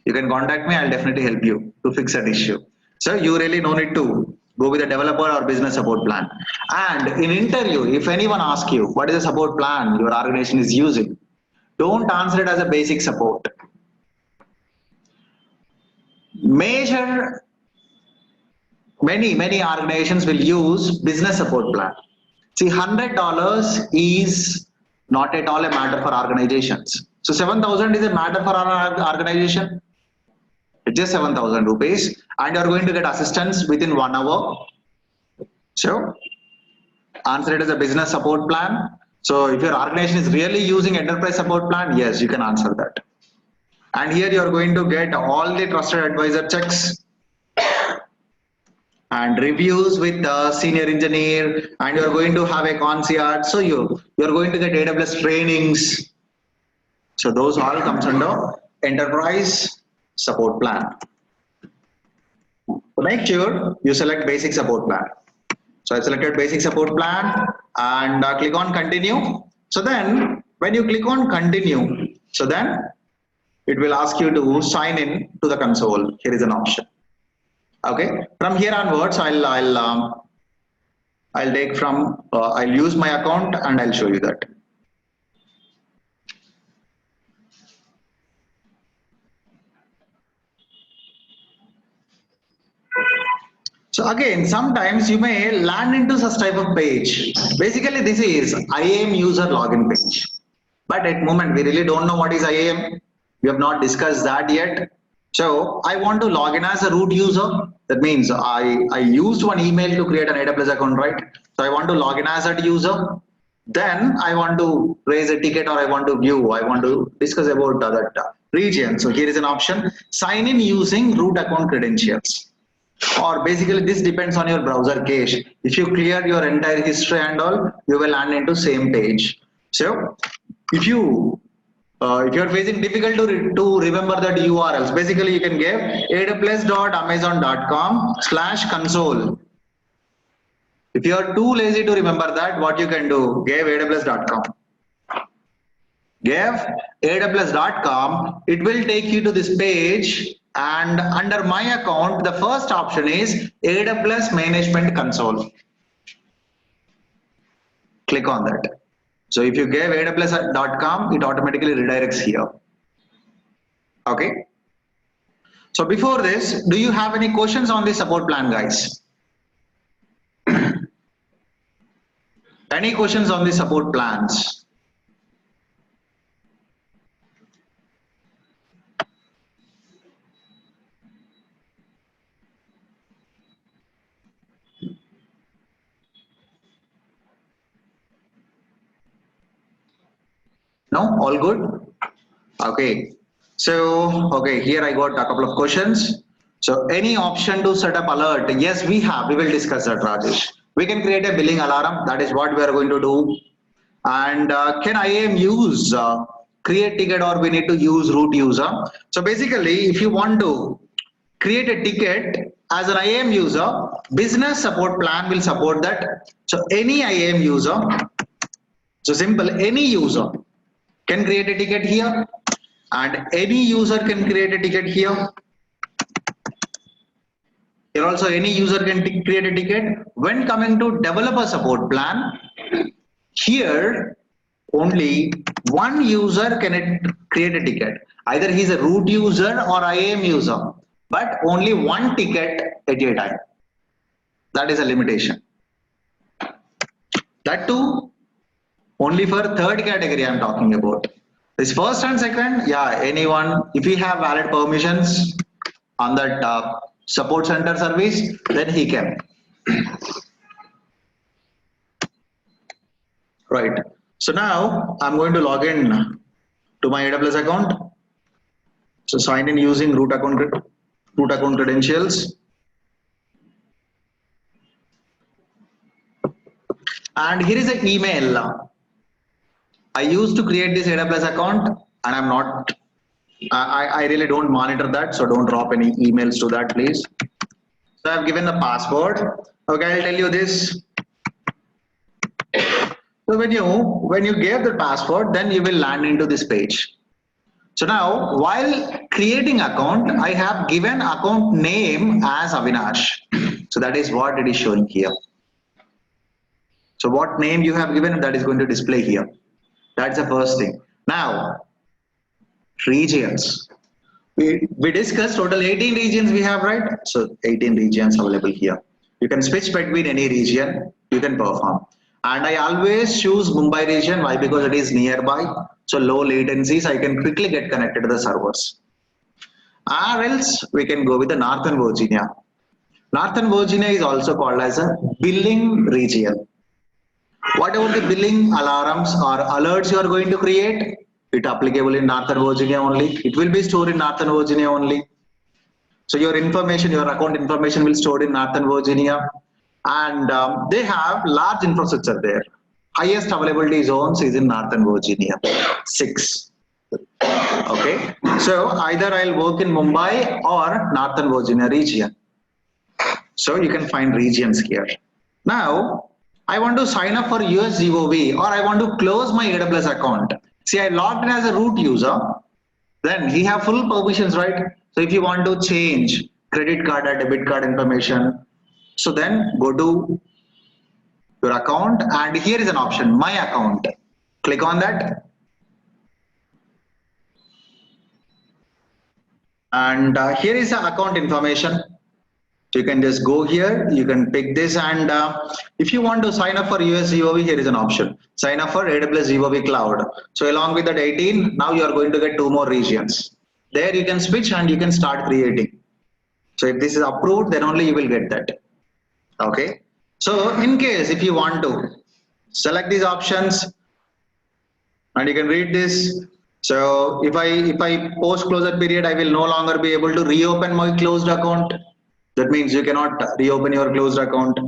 You can contact me, I'll definitely help you to fix that issue. So you really no need to go with a developer or business support plan. And in interview, if anyone asks you, what is the support plan your organization is using? Don't answer it as a basic support. Many organizations will use business support plan. See, $100 is not at all a matter for organizations. So 7,000 is a matter for our organization. It's just 7,000 rupees, and you're going to get assistance within 1 hour. So answer it as a business support plan. So if your organization is really using enterprise support plan, yes, you can answer that. And here you're going to get all the trusted advisor checks and reviews with the senior engineer, and you're going to have a concierge. So you're going to get AWS trainings. So those all comes under enterprise support plan. So make sure you select basic support plan. So I selected basic support plan, and click on continue. So then when you click on continue, so then it will ask you to sign in to the console. Here is an option. Okay, from here onwards, I'll take from I'll use my account and I'll show you that. So again, sometimes you may land into such type of page. Basically, this is IAM user login page. But at the moment, we really don't know what is IAM. We have not discussed that yet. So I want to log in as a root user. That means I used one email to create an AWS account, right? So I want to log in as a user. Then I want to raise a ticket, or I want to view, I want to discuss about that region. So here is an option, sign in using root account credentials. Or basically this depends on your browser cache. If you clear your entire history and all, you will land into same page. So if you're facing difficult to remember that URLs, basically you can give aws.amazon.com/console. If you are too lazy to remember that, what you can do, give aws.com. Give aws.com, it will take you to this page, and under my account, the first option is AWS Management Console. Click on that. So if you give aws.com, it automatically redirects here. Okay. So before this, do you have any questions on the support plan, guys? Any questions on the support plans? No, all good. Okay. So, okay, here I got a couple of questions. So any option to set up alert? Yes, we have. We will discuss that, Rajesh. We can create a billing alarm. That is what we are going to do. And can IAM use create ticket, or we need to use root user? So basically, if you want to create a ticket as an IAM user, business support plan will support that. So any IAM user, so simple, any user can create a ticket here, and any user can create a ticket here. Here also any user can create a ticket. When coming to developer support plan, here only one user can create a ticket. Either he's a root user or IAM user, but only one ticket at a time. That is a limitation. That too, only for third category I'm talking about. This first and second, yeah, anyone, if he have valid permissions on that support center service, then he can. Right. So now I'm going to log in to my AWS account. So sign in using root account credentials. And here is the email. I used to create this AWS account, and I'm not, I really don't monitor that, so don't drop any emails to that, please. So I've given the password. Okay, I'll tell you this. So when you gave the password, then you will land into this page. So now, while creating account, I have given account name as Avinash. So that is what it is showing here. So what name you have given, that is going to display here. That's the first thing. Now, regions. We discussed total 18 regions we have, right? So 18 regions available here. You can switch between any region, you can perform. And I always choose Mumbai region. Why? Because it is nearby. So low latencies, I can quickly get connected to the servers. Or else we can go with the Northern Virginia. Northern Virginia is also called as a billing region. Whatever the billing alarms or alerts you are going to create, it applicable in Northern Virginia only. It will be stored in Northern Virginia only. So your information, your account information will stored in Northern Virginia. And they have large infrastructure there. Highest availability zones is in Northern Virginia, 6. Okay, so either I'll work in Mumbai or Northern Virginia region. So you can find regions here. Now, I want to sign up for US GOV, or I want to close my AWS account. See, I logged in as a root user, then he have full permissions, right? So if you want to change credit card or debit card information, so then go to your account, and here is an option, my account. Click on that. And here is the account information. So you can just go here, you can pick this, and if you want to sign up for US GOV, here is an option. Sign up for AWS GOV Cloud. So along with that 18, now you are going to get 2 more regions. There you can switch and you can start creating. So if this is approved, then only you will get that. Okay. So in case if you want to select these options, and you can read this. So if I post closure period, I will no longer be able to reopen my closed account. That means you cannot reopen your closed account.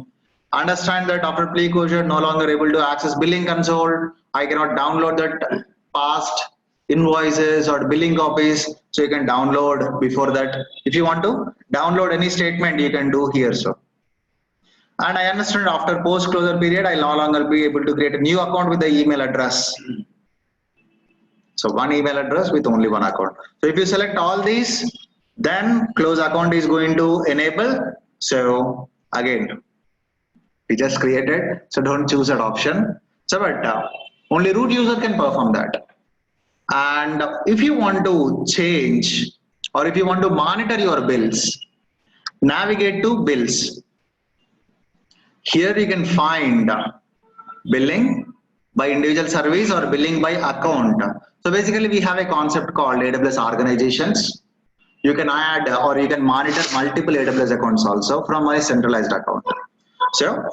Understand that after pre-closure, no longer able to access billing console. I cannot download that past invoices or billing copies. So you can download before that. If you want to download any statement, you can do here. So, and I understand after post-closure period, I'll no longer be able to create a new account with the email address. So one email address with only one account. So if you select all these, then close account is going to enable. So again, we just created, so don't choose that option. So but only root user can perform that. And if you want to change, or if you want to monitor your bills, navigate to bills. Here you can find billing by individual service or billing by account. So basically we have a concept called AWS organizations. You can add or you can monitor multiple AWS accounts also from a centralized account. So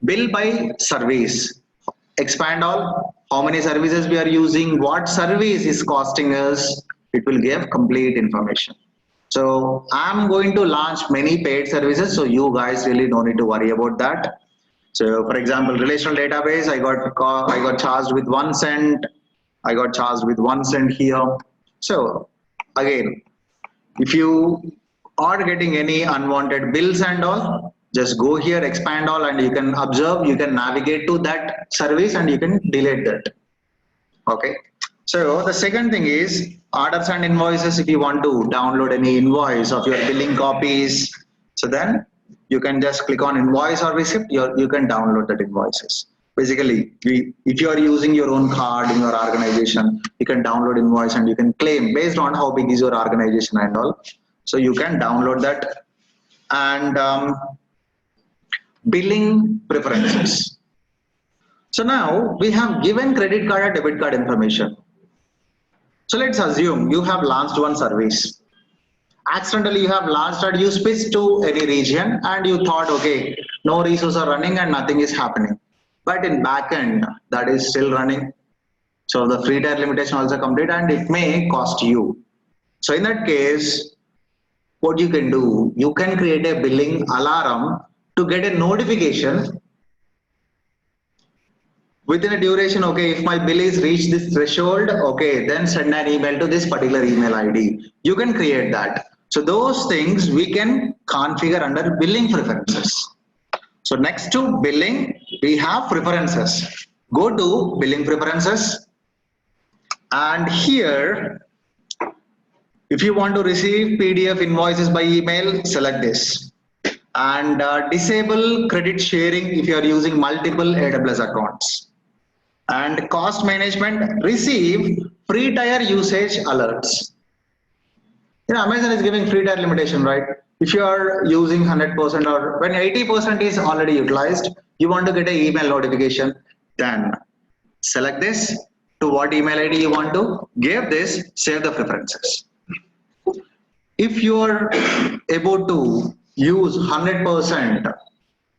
bill by service, expand all, how many services we are using, what service is costing us, it will give complete information. So I'm going to launch many paid services, so you guys really don't need to worry about that. So for example, relational database, I got charged with 1 cent. I got charged with 1 cent here. So again, if you or getting any unwanted bills and all, just go here, expand all, and you can observe, you can navigate to that service and you can delete that. Okay. So the second thing is orders and invoices. If you want to download any invoice of your billing copies, so then you can just click on invoice or receipt, you can download that invoices. Basically, if you are using your own card in your organization, you can download invoice and you can claim based on how big is your organization and all. So you can download that. And billing preferences. So now we have given credit card or debit card information. So let's assume you have launched one service. Accidentally you have launched and you switched to any region and you thought, okay, no resources are running and nothing is happening. But in backend, that is still running. So the free tier limitation also complete and it may cost you. So in that case, what you can do, you can create a billing alarm to get a notification within a duration. Okay, if my bill is reached this threshold, okay, then send an email to this particular email ID. You can create that. So those things we can configure under billing preferences. So next to billing, we have preferences. Go to billing preferences, and here, if you want to receive PDF invoices by email, select this. And disable credit sharing if you are using multiple AWS accounts. And cost management, receive free tier usage alerts. You know, Amazon is giving free tier limitation, right? If you are using 100% or when 80% is already utilized, you want to get an email notification, then select this to what email ID you want to give this, save the preferences. If you are able to use 100%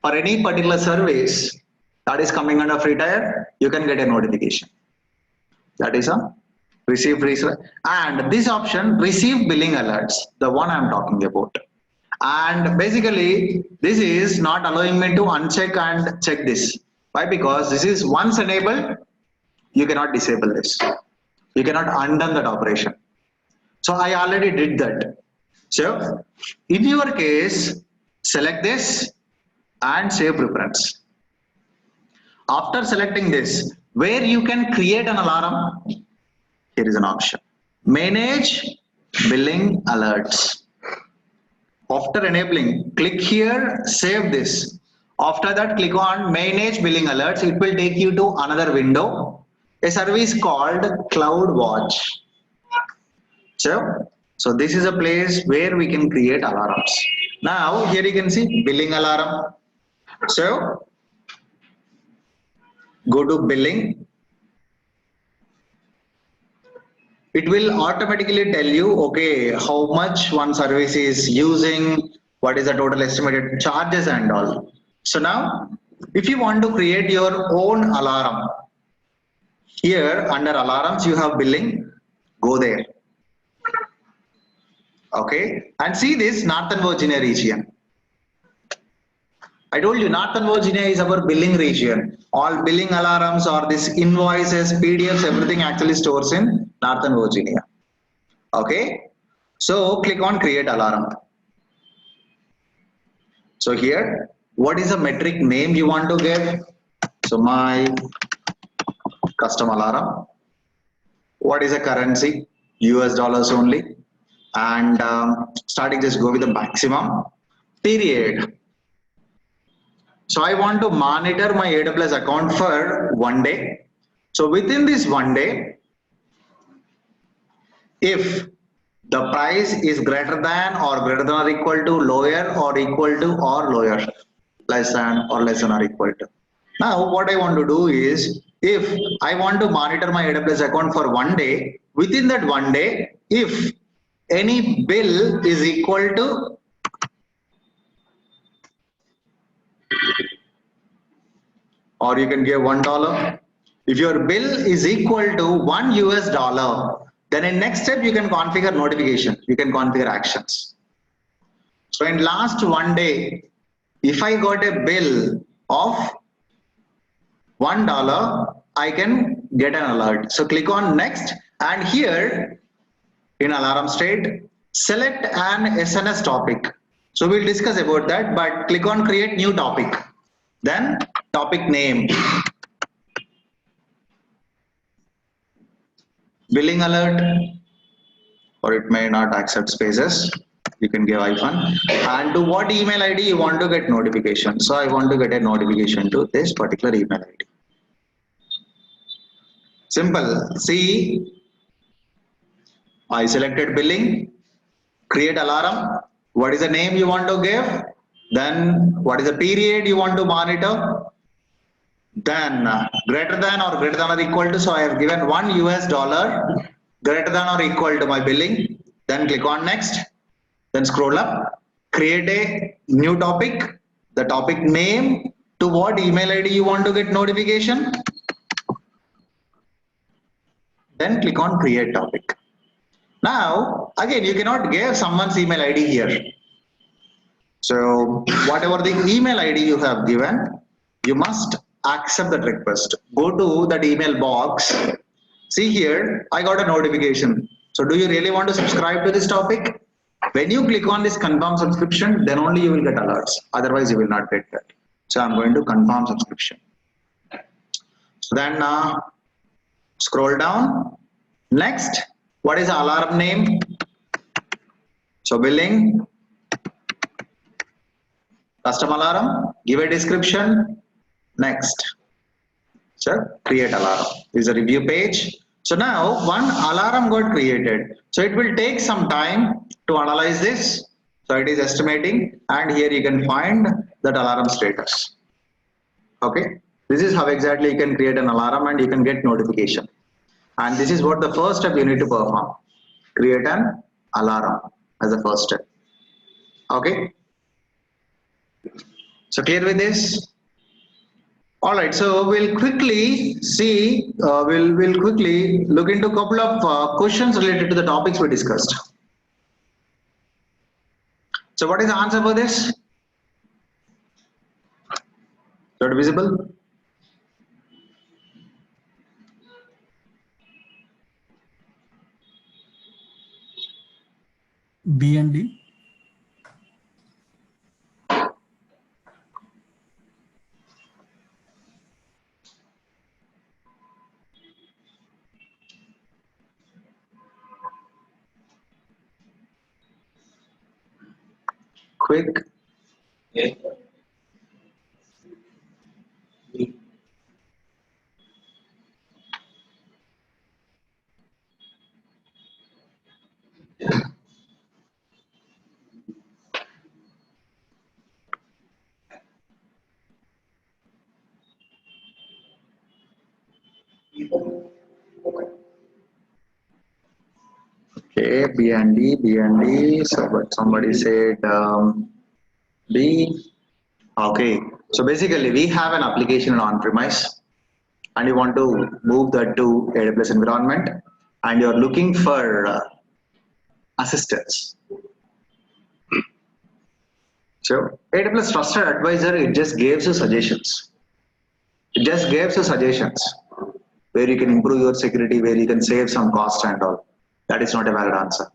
for any particular service that is coming under free tier, you can get a notification. That is a receive free, and this option receive billing alerts, the one I am talking about. And basically this is not allowing me to uncheck and check this. Why? Because this is once enabled, you cannot disable this. You cannot undo that operation. So I already did that. So in your case, select this and save preference. After selecting this, where you can create an alarm, here is an option. Manage billing alerts. After enabling, click here, save this. After that, click on manage billing alerts. It will take you to another window, a service called CloudWatch. So this is a place where we can create alarms. Now here you can see billing alarm. So go to billing. It will automatically tell you, okay, how much one service is using, what is the total estimated charges and all. So now, if you want to create your own alarm, here under alarms, you have billing, go there. Okay, and see this Northern Virginia region. I told you Northern Virginia is our billing region. All billing alarms or this invoices, PDFs, everything actually stores in Northern Virginia. Okay, so click on create alarm. So here, what is the metric name you want to give? So my custom alarm. What is the currency? US dollars only. And starting, just go with the maximum period. So I want to monitor my AWS account for 1 day. So within this 1 day, if the price is greater than or equal to lower or equal to or lower, less than or equal to. Now what I want to do is, if I want to monitor my AWS account for 1 day, within that 1 day, if any bill is equal to or you can give $1. If your bill is equal to $1 US, then in next step you can configure notification, you can configure actions. So in last 1 day, if I got a bill of $1, I can get an alert. So click on next, and here in alarm state, Select an SNS topic. So we'll discuss about that, but click on create new topic. Then topic name, billing alert, or it may not accept spaces. You can give hyphen, and to what email ID you want to get notification. So I want to get a notification to this particular email ID. Simple. See, I selected billing, create alarm. What is the name you want to give? Then what is the period you want to monitor? Then greater than or equal to. So I have given $1 greater than or equal to my billing. Then click on next. Then scroll up, create a new topic, the topic name, to what email ID you want to get notification. Then click on create topic. Now, again, you cannot give someone's email ID here. So whatever the email ID you have given, you must accept that request. Go to that email box. See here, I got a notification. So do you really want to subscribe to this topic? When you click on this confirm subscription, then only you will get alerts. Otherwise, you will not get that. So I'm going to confirm subscription. So then scroll down. Next, what is the alarm name? So billing, custom alarm, give a description. Next, so create alarm. This is a review page. So now one alarm got created. So it will take some time to analyze this. So it is estimating, and here you can find that alarm status. Okay, this is how exactly you can create an alarm and you can get notification. And this is what the first step you need to perform. Create an alarm as the first step. Okay, so clear with this? All right, so we'll quickly see, we'll quickly look into a couple of questions related to the topics we discussed. So what is the answer for this? Is that visible? B and D. Quick. Okay, B and D, B and D. So, but somebody said B. Okay, so basically we have an application on premise, and you want to move that to AWS environment, and you're looking for assistance. So AWS Trusted Advisor, it just gives you suggestions. It just gives you suggestions where you can improve your security, where you can save some cost and all. That is not a valid answer.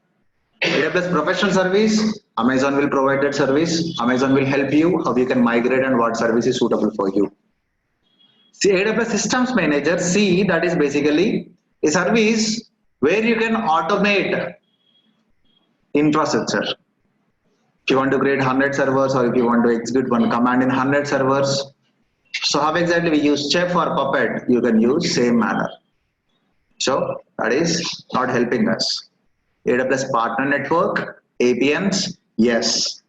AWS professional service, Amazon will provide that service. Amazon will help you how you can migrate and what service is suitable for you. See, AWS Systems Manager, C, that is basically a service where you can automate infrastructure. If you want to create 100 servers, or if you want to execute one command in 100 servers, so how exactly we use Chef or Puppet, you can use same manner. So that is not helping us. AWS Partner Network, APNs, yes.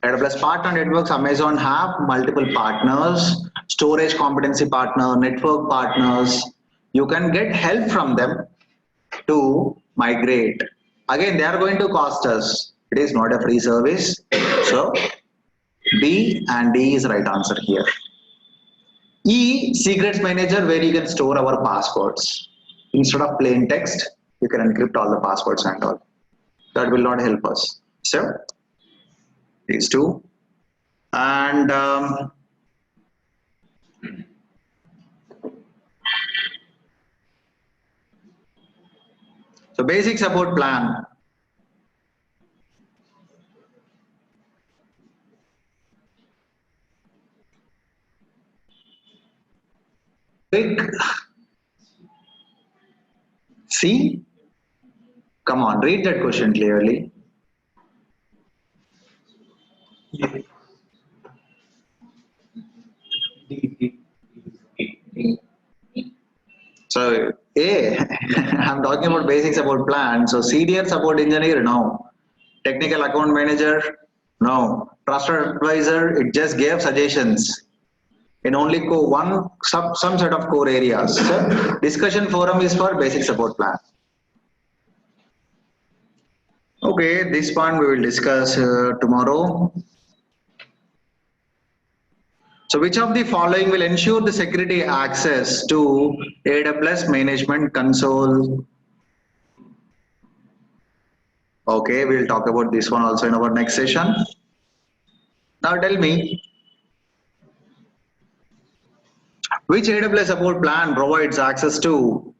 AWS Partner Networks, Amazon have multiple partners, storage competency partner, network partners. You can get help from them to migrate. Again, they are going to cost us. It is not a free service. So B and D is the right answer here. E, secrets manager, where you can store our passwords. Instead of plain text, you can encrypt all the passwords and all. That will not help us. So these two. And So basic support plan. Quick. See? Come on, read that question clearly. So, A, I'm talking about basic support plan. So, senior support engineer, no. Technical account manager, no. Trusted advisor, it just gave suggestions in only some set of core areas. So, discussion forum is for basic support plan. Okay, this one we will discuss tomorrow. So which of the following will ensure the security access to AWS Management Console? Okay, we'll talk about this one also in our next session. Now tell me, which AWS support plan provides access to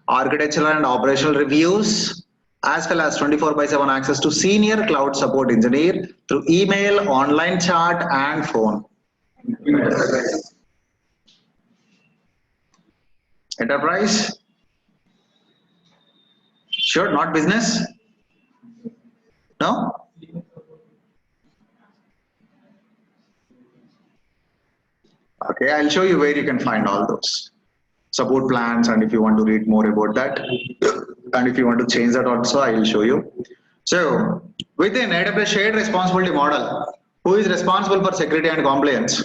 architectural and operational reviews, as well as 24/7 access to senior cloud support engineer through email, online chat, and phone? Enterprise? Sure, not business? No? Okay, I'll show you where you can find all those support plans, and if you want to read more about that, and if you want to change that also, I will show you. So, within AWS shared responsibility model, who is responsible for security and compliance?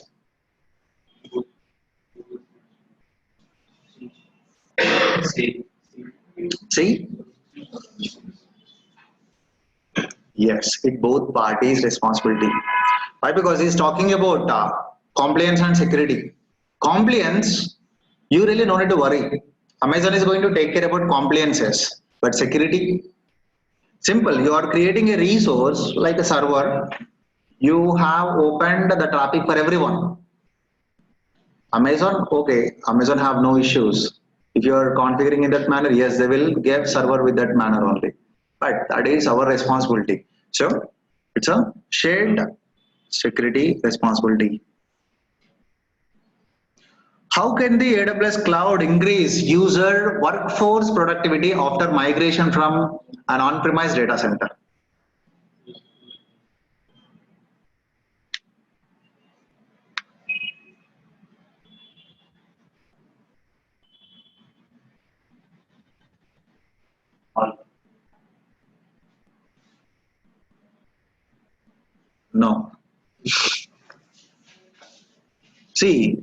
See? Yes, it both parties' responsibility. Why? Because he's talking about compliance and security. Compliance, you really don't need to worry. Amazon is going to take care about compliances, but security, simple. You are creating a resource like a server. You have opened the traffic for everyone. Amazon, okay, Amazon have no issues. If you are configuring in that manner, yes, they will give server with that manner only. But that is our responsibility. So it's a shared security responsibility. How can the AWS cloud increase user workforce productivity after migration from an on-premise data center? No. See,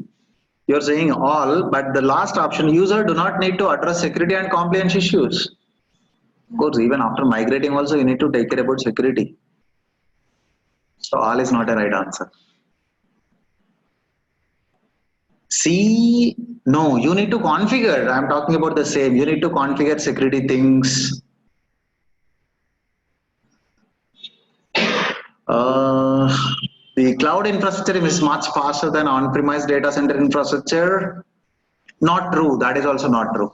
you're saying all, but the last option, user do not need to address security and compliance issues. Of course, even after migrating also, you need to take care about security. So all is not a right answer. See, no, you need to configure. I'm talking about the same. You need to configure security things. The cloud infrastructure is much faster than on-premise data center infrastructure. Not true. That is also not true.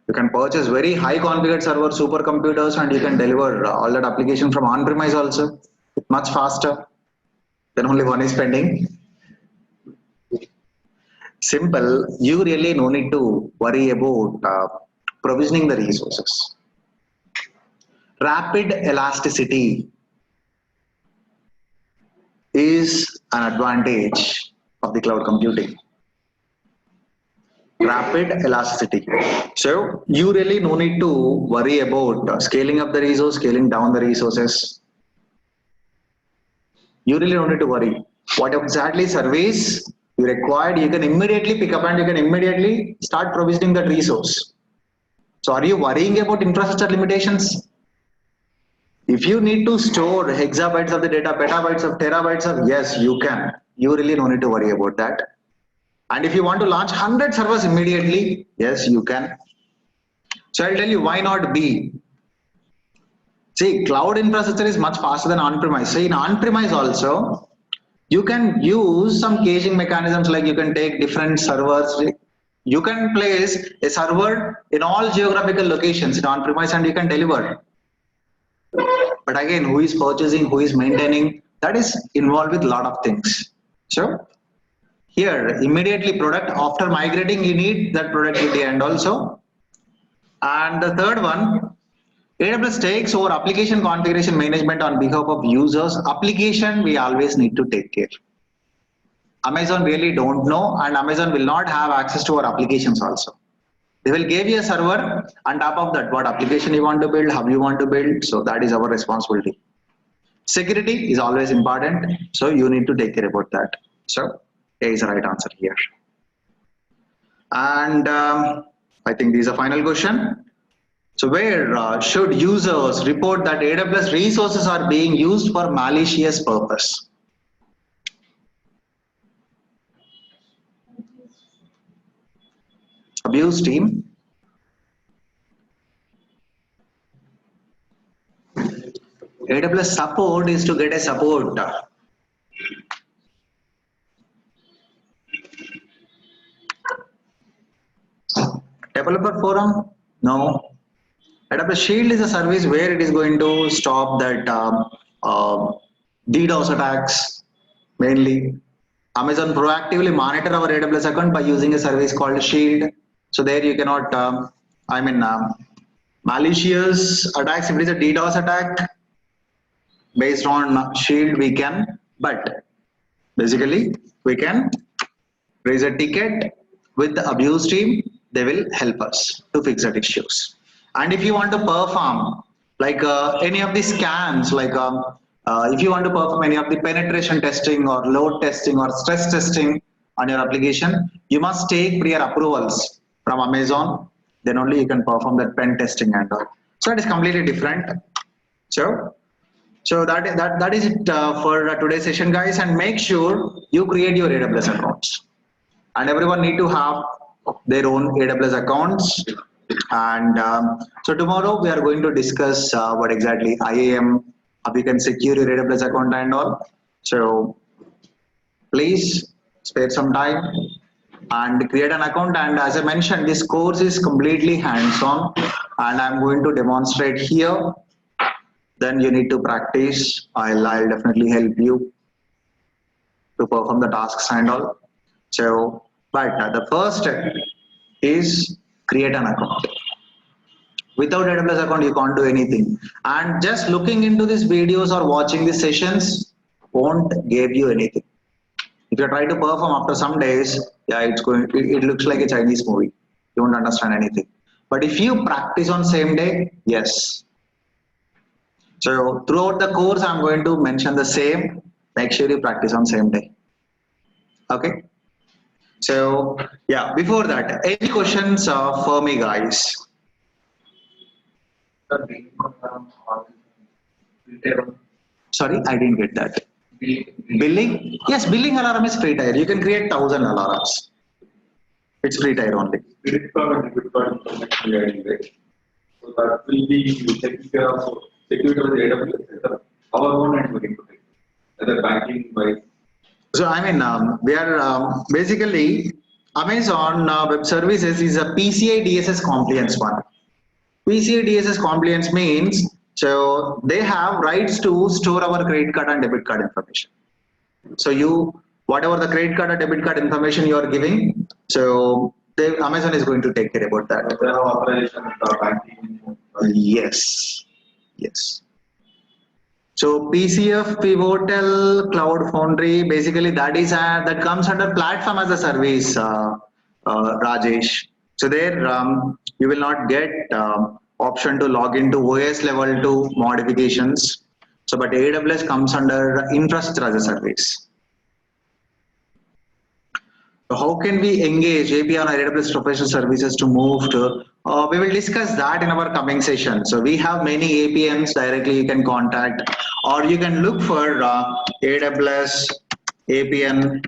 You can purchase very high configured server supercomputers and you can deliver all that application from on-premise also. Much faster. Then only one is pending. Simple. You really no need to worry about provisioning the resources. Rapid elasticity is an advantage of the cloud computing. Rapid elasticity. So you really no need to worry about scaling up the resource, scaling down the resources. You really don't need to worry. What exactly service you required, you can immediately pick up and you can immediately start provisioning that resource. So are you worrying about infrastructure limitations? If you need to store hexabytes of the data, petabytes of terabytes of, yes, you can. You really don't need to worry about that. And if you want to launch 100 servers immediately, yes, you can. So I'll tell you why not B. See, cloud infrastructure is much faster than on-premise. So in on-premise also, you can use some caching mechanisms like you can take different servers You can place a server in all geographical locations in on-premise and you can deliver. But again, who is purchasing, who is maintaining, that is involved with a lot of things. So here, immediately product, after migrating, you need that productivity and also. And the third one, AWS takes over application configuration management on behalf of users. Application, we always need to take care. Amazon really don't know, and Amazon will not have access to our applications also. They will give you a server on top of that, what application you want to build, how you want to build. So that is our responsibility. Security is always important. So you need to take care about that. So A is the right answer here. And I think this is a final question. So where should users report that AWS resources are being used for malicious purpose? Abuse team. AWS support is to get a support. Developer forum? No. AWS Shield is a service where it is going to stop that DDoS attacks mainly. Amazon proactively monitor our AWS account by using a service called Shield. So there you cannot, malicious attacks, if it is a DDoS attack, based on Shield we can, but basically we can raise a ticket with the abuse team. They will help us to fix that issues. And if you want to perform like any of the scans, like if you want to perform any of the penetration testing or load testing or stress testing on your application, you must take prior approvals from Amazon. Then only you can perform that pen testing and all. So it is completely different. So that is it for today's session, guys. And make sure you create your AWS accounts. And everyone need to have their own AWS accounts. And so tomorrow we are going to discuss what exactly IAM, how you can secure your AWS account and all. So please spare some time and create an account. And as I mentioned, this course is completely hands-on, and I'm going to demonstrate here. Then you need to practice. I'll definitely help you to perform the tasks and all. So, but the first step is create an account. Without AWS account, you can't do anything. And just looking into these videos or watching these sessions won't give you anything. If you try to perform after some days, yeah, it looks like a Chinese movie. You won't understand anything. But if you practice on same day, yes. So throughout the course, I'm going to mention the same. Make sure you practice on same day. Okay. So yeah, before that, any questions for me, guys? Sorry, I didn't get that. Billing? Yes, billing alarm is free tier. You can create 1,000 alarms. It's free tier only. Credit card and debit card information, right? So that will be taken care of security of the AWS. Our own networking protect. Other banking by. So I mean, we are basically Amazon Web Services is a PCI DSS compliance one. PCI DSS compliance means so they have rights to store our credit card and debit card information. So you whatever the credit card or debit card information you are giving, so Amazon is going to take care about that. They have authorization banking. Yes, yes. So PCF, Pivotal, Cloud Foundry, basically that comes under platform as a service, Rajesh. So there you will not get option to log into OS level 2 modifications. So but AWS comes under infrastructure as a service. So how can we engage API on AWS professional services to move to? We will discuss that in our coming session. So we have many APMs directly you can contact, or you can look for AWS APN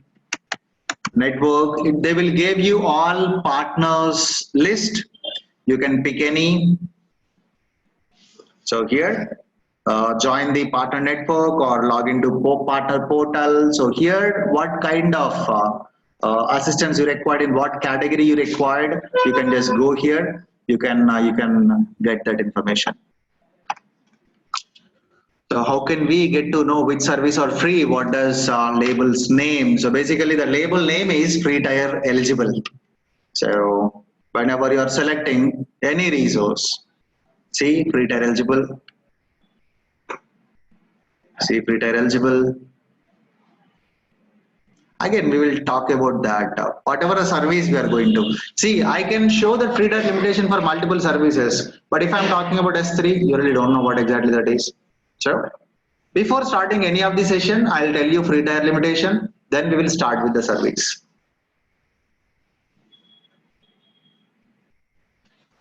network. They will give you all partners list. You can pick any. So here, join the partner network or log into partner portal. So here, what kind of assistance you required, in what category you required, you can just go here. You can get that information. So how can we get to know which service are free? What does labels name? So basically the label name is free tier eligible. So whenever you are selecting any resource, see free tier eligible, see free tier eligible. Again, we will talk about that. Whatever a service we are going to see, I can show the free tier limitation for multiple services. But if I'm talking about S3, you really don't know what exactly that is. So before starting any of the session, I'll tell you free tier limitation. Then we will start with the service.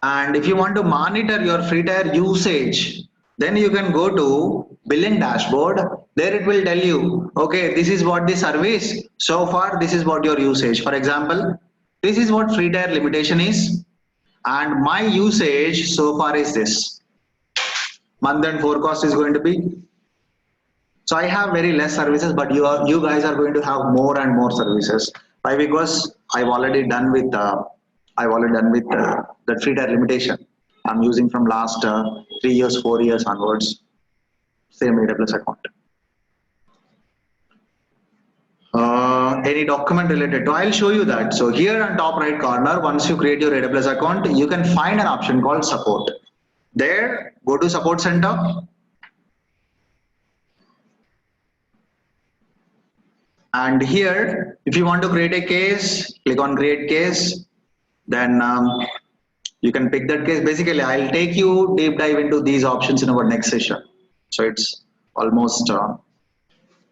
And if you want to monitor your free tier usage, then you can go to billing dashboard. There it will tell you, okay, this is what the service, so far this is what your usage. For example, this is what free tier limitation is, and my usage so far is this. Month end forecast is going to be. So I have very less services, but you guys are going to have more and more services. Why? Because I've already done with the free tier limitation. I'm using from last 3 years, 4 years onwards. Same AWS account. Any document related to, I'll show you that. So here on top right corner, once you create your AWS account, you can find an option called support. There, go to support center. And here, if you want to create a case, click on create case. Then you can pick that case. Basically, I'll take you deep dive into these options in our next session. So it's almost 1.5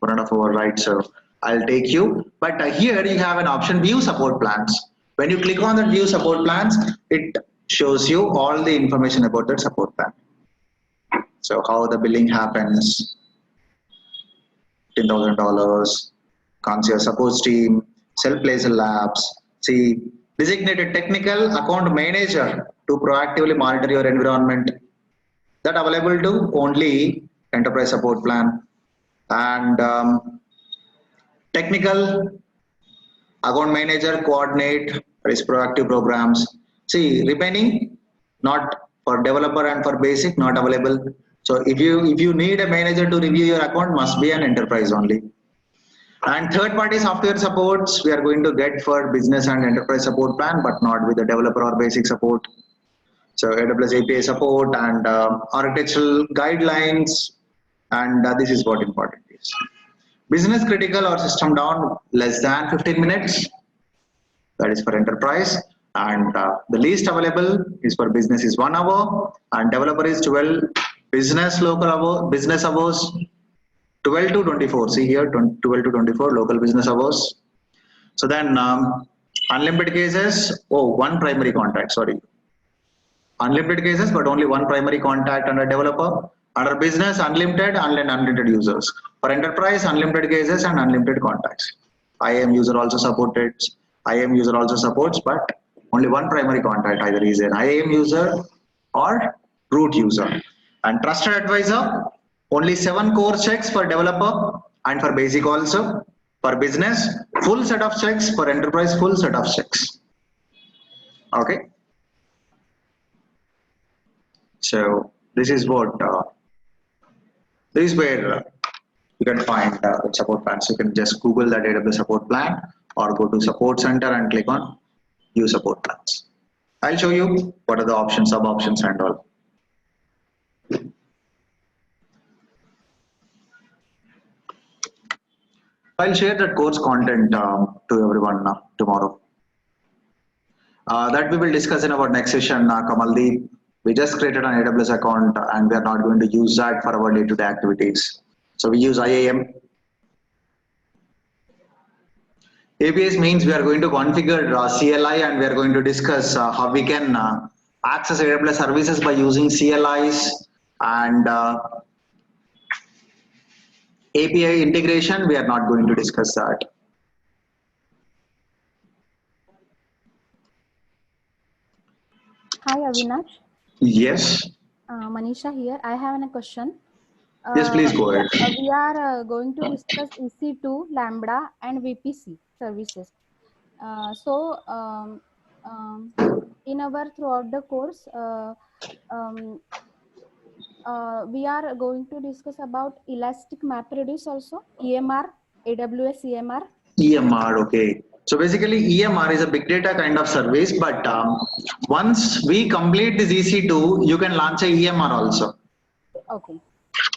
hours, right? So I'll take you. But here you have an option view support plans. When you click on the view support plans, it shows you all the information about that support plan. So how the billing happens, $10,000, concierge support team, self-placed labs. See, designated technical account manager to proactively monitor your environment. That available to only enterprise support plan. And technical account manager coordinate risk proactive programs. See, remaining not for developer and for basic not available. So if you need a manager to review your account, must be an enterprise only. And third party software supports we are going to get for business and enterprise support plan, but not with the developer or basic support. So AWS API support and architectural guidelines, and this is what important is. Business critical or system down less than 15 minutes. That is for enterprise. And the least available is for business is 1 hour, and developer is 12 business hours. 12 to 24, see here 12 to 24 local business hours. So then unlimited cases, one primary contact, sorry. Unlimited cases, but only one primary contact under developer. Under business, unlimited and unlimited users. For enterprise, unlimited cases and unlimited contacts. IAM user also supported. IAM user also supports, but only one primary contact, either is an IAM user or root user. And trusted advisor, only 7 core checks for developer and for basic also. For business, full set of checks. For enterprise, full set of checks. Okay. So this is what this is where you can find support plans. You can just Google that AWS support plan or go to support center and click on use support plans. I'll show you what are the options, sub options and all. I'll share that course content to everyone tomorrow. That we will discuss in our next session, Kamaldeep. We just created an AWS account and we are not going to use that for our day-to-day activities. So we use IAM. APIs means we are going to configure CLI and we are going to discuss how we can access AWS services by using CLIs and API integration. We are not going to discuss that. Hi Avinash. Yes. Manisha here. I have a question. Yes, please go ahead. We are going to discuss EC2, Lambda and VPC services. In our throughout the course, um, we are going to discuss about elastic MapReduce also, EMR, AWS EMR. EMR, okay. So basically EMR is a big data kind of service, but once we complete this EC2, you can launch a EMR also. Okay.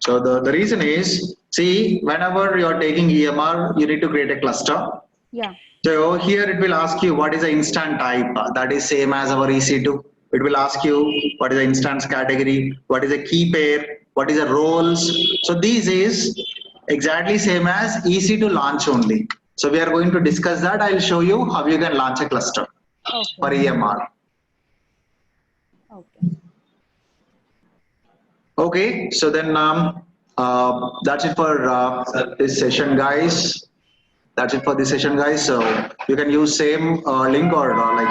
So the reason is, see, whenever you're taking EMR, you need to create a cluster. Yeah. So here it will ask you what is the instant type, that is same as our EC2. It will ask you what is the instance category, what is a key pair, what is the roles. So this is exactly same as EC2 launch only. So we are going to discuss that. I'll show you how you can launch a cluster for Okay. EMR. Okay. Okay, so then that's it for this session, guys. That's it for this session, guys. So you can use same link or like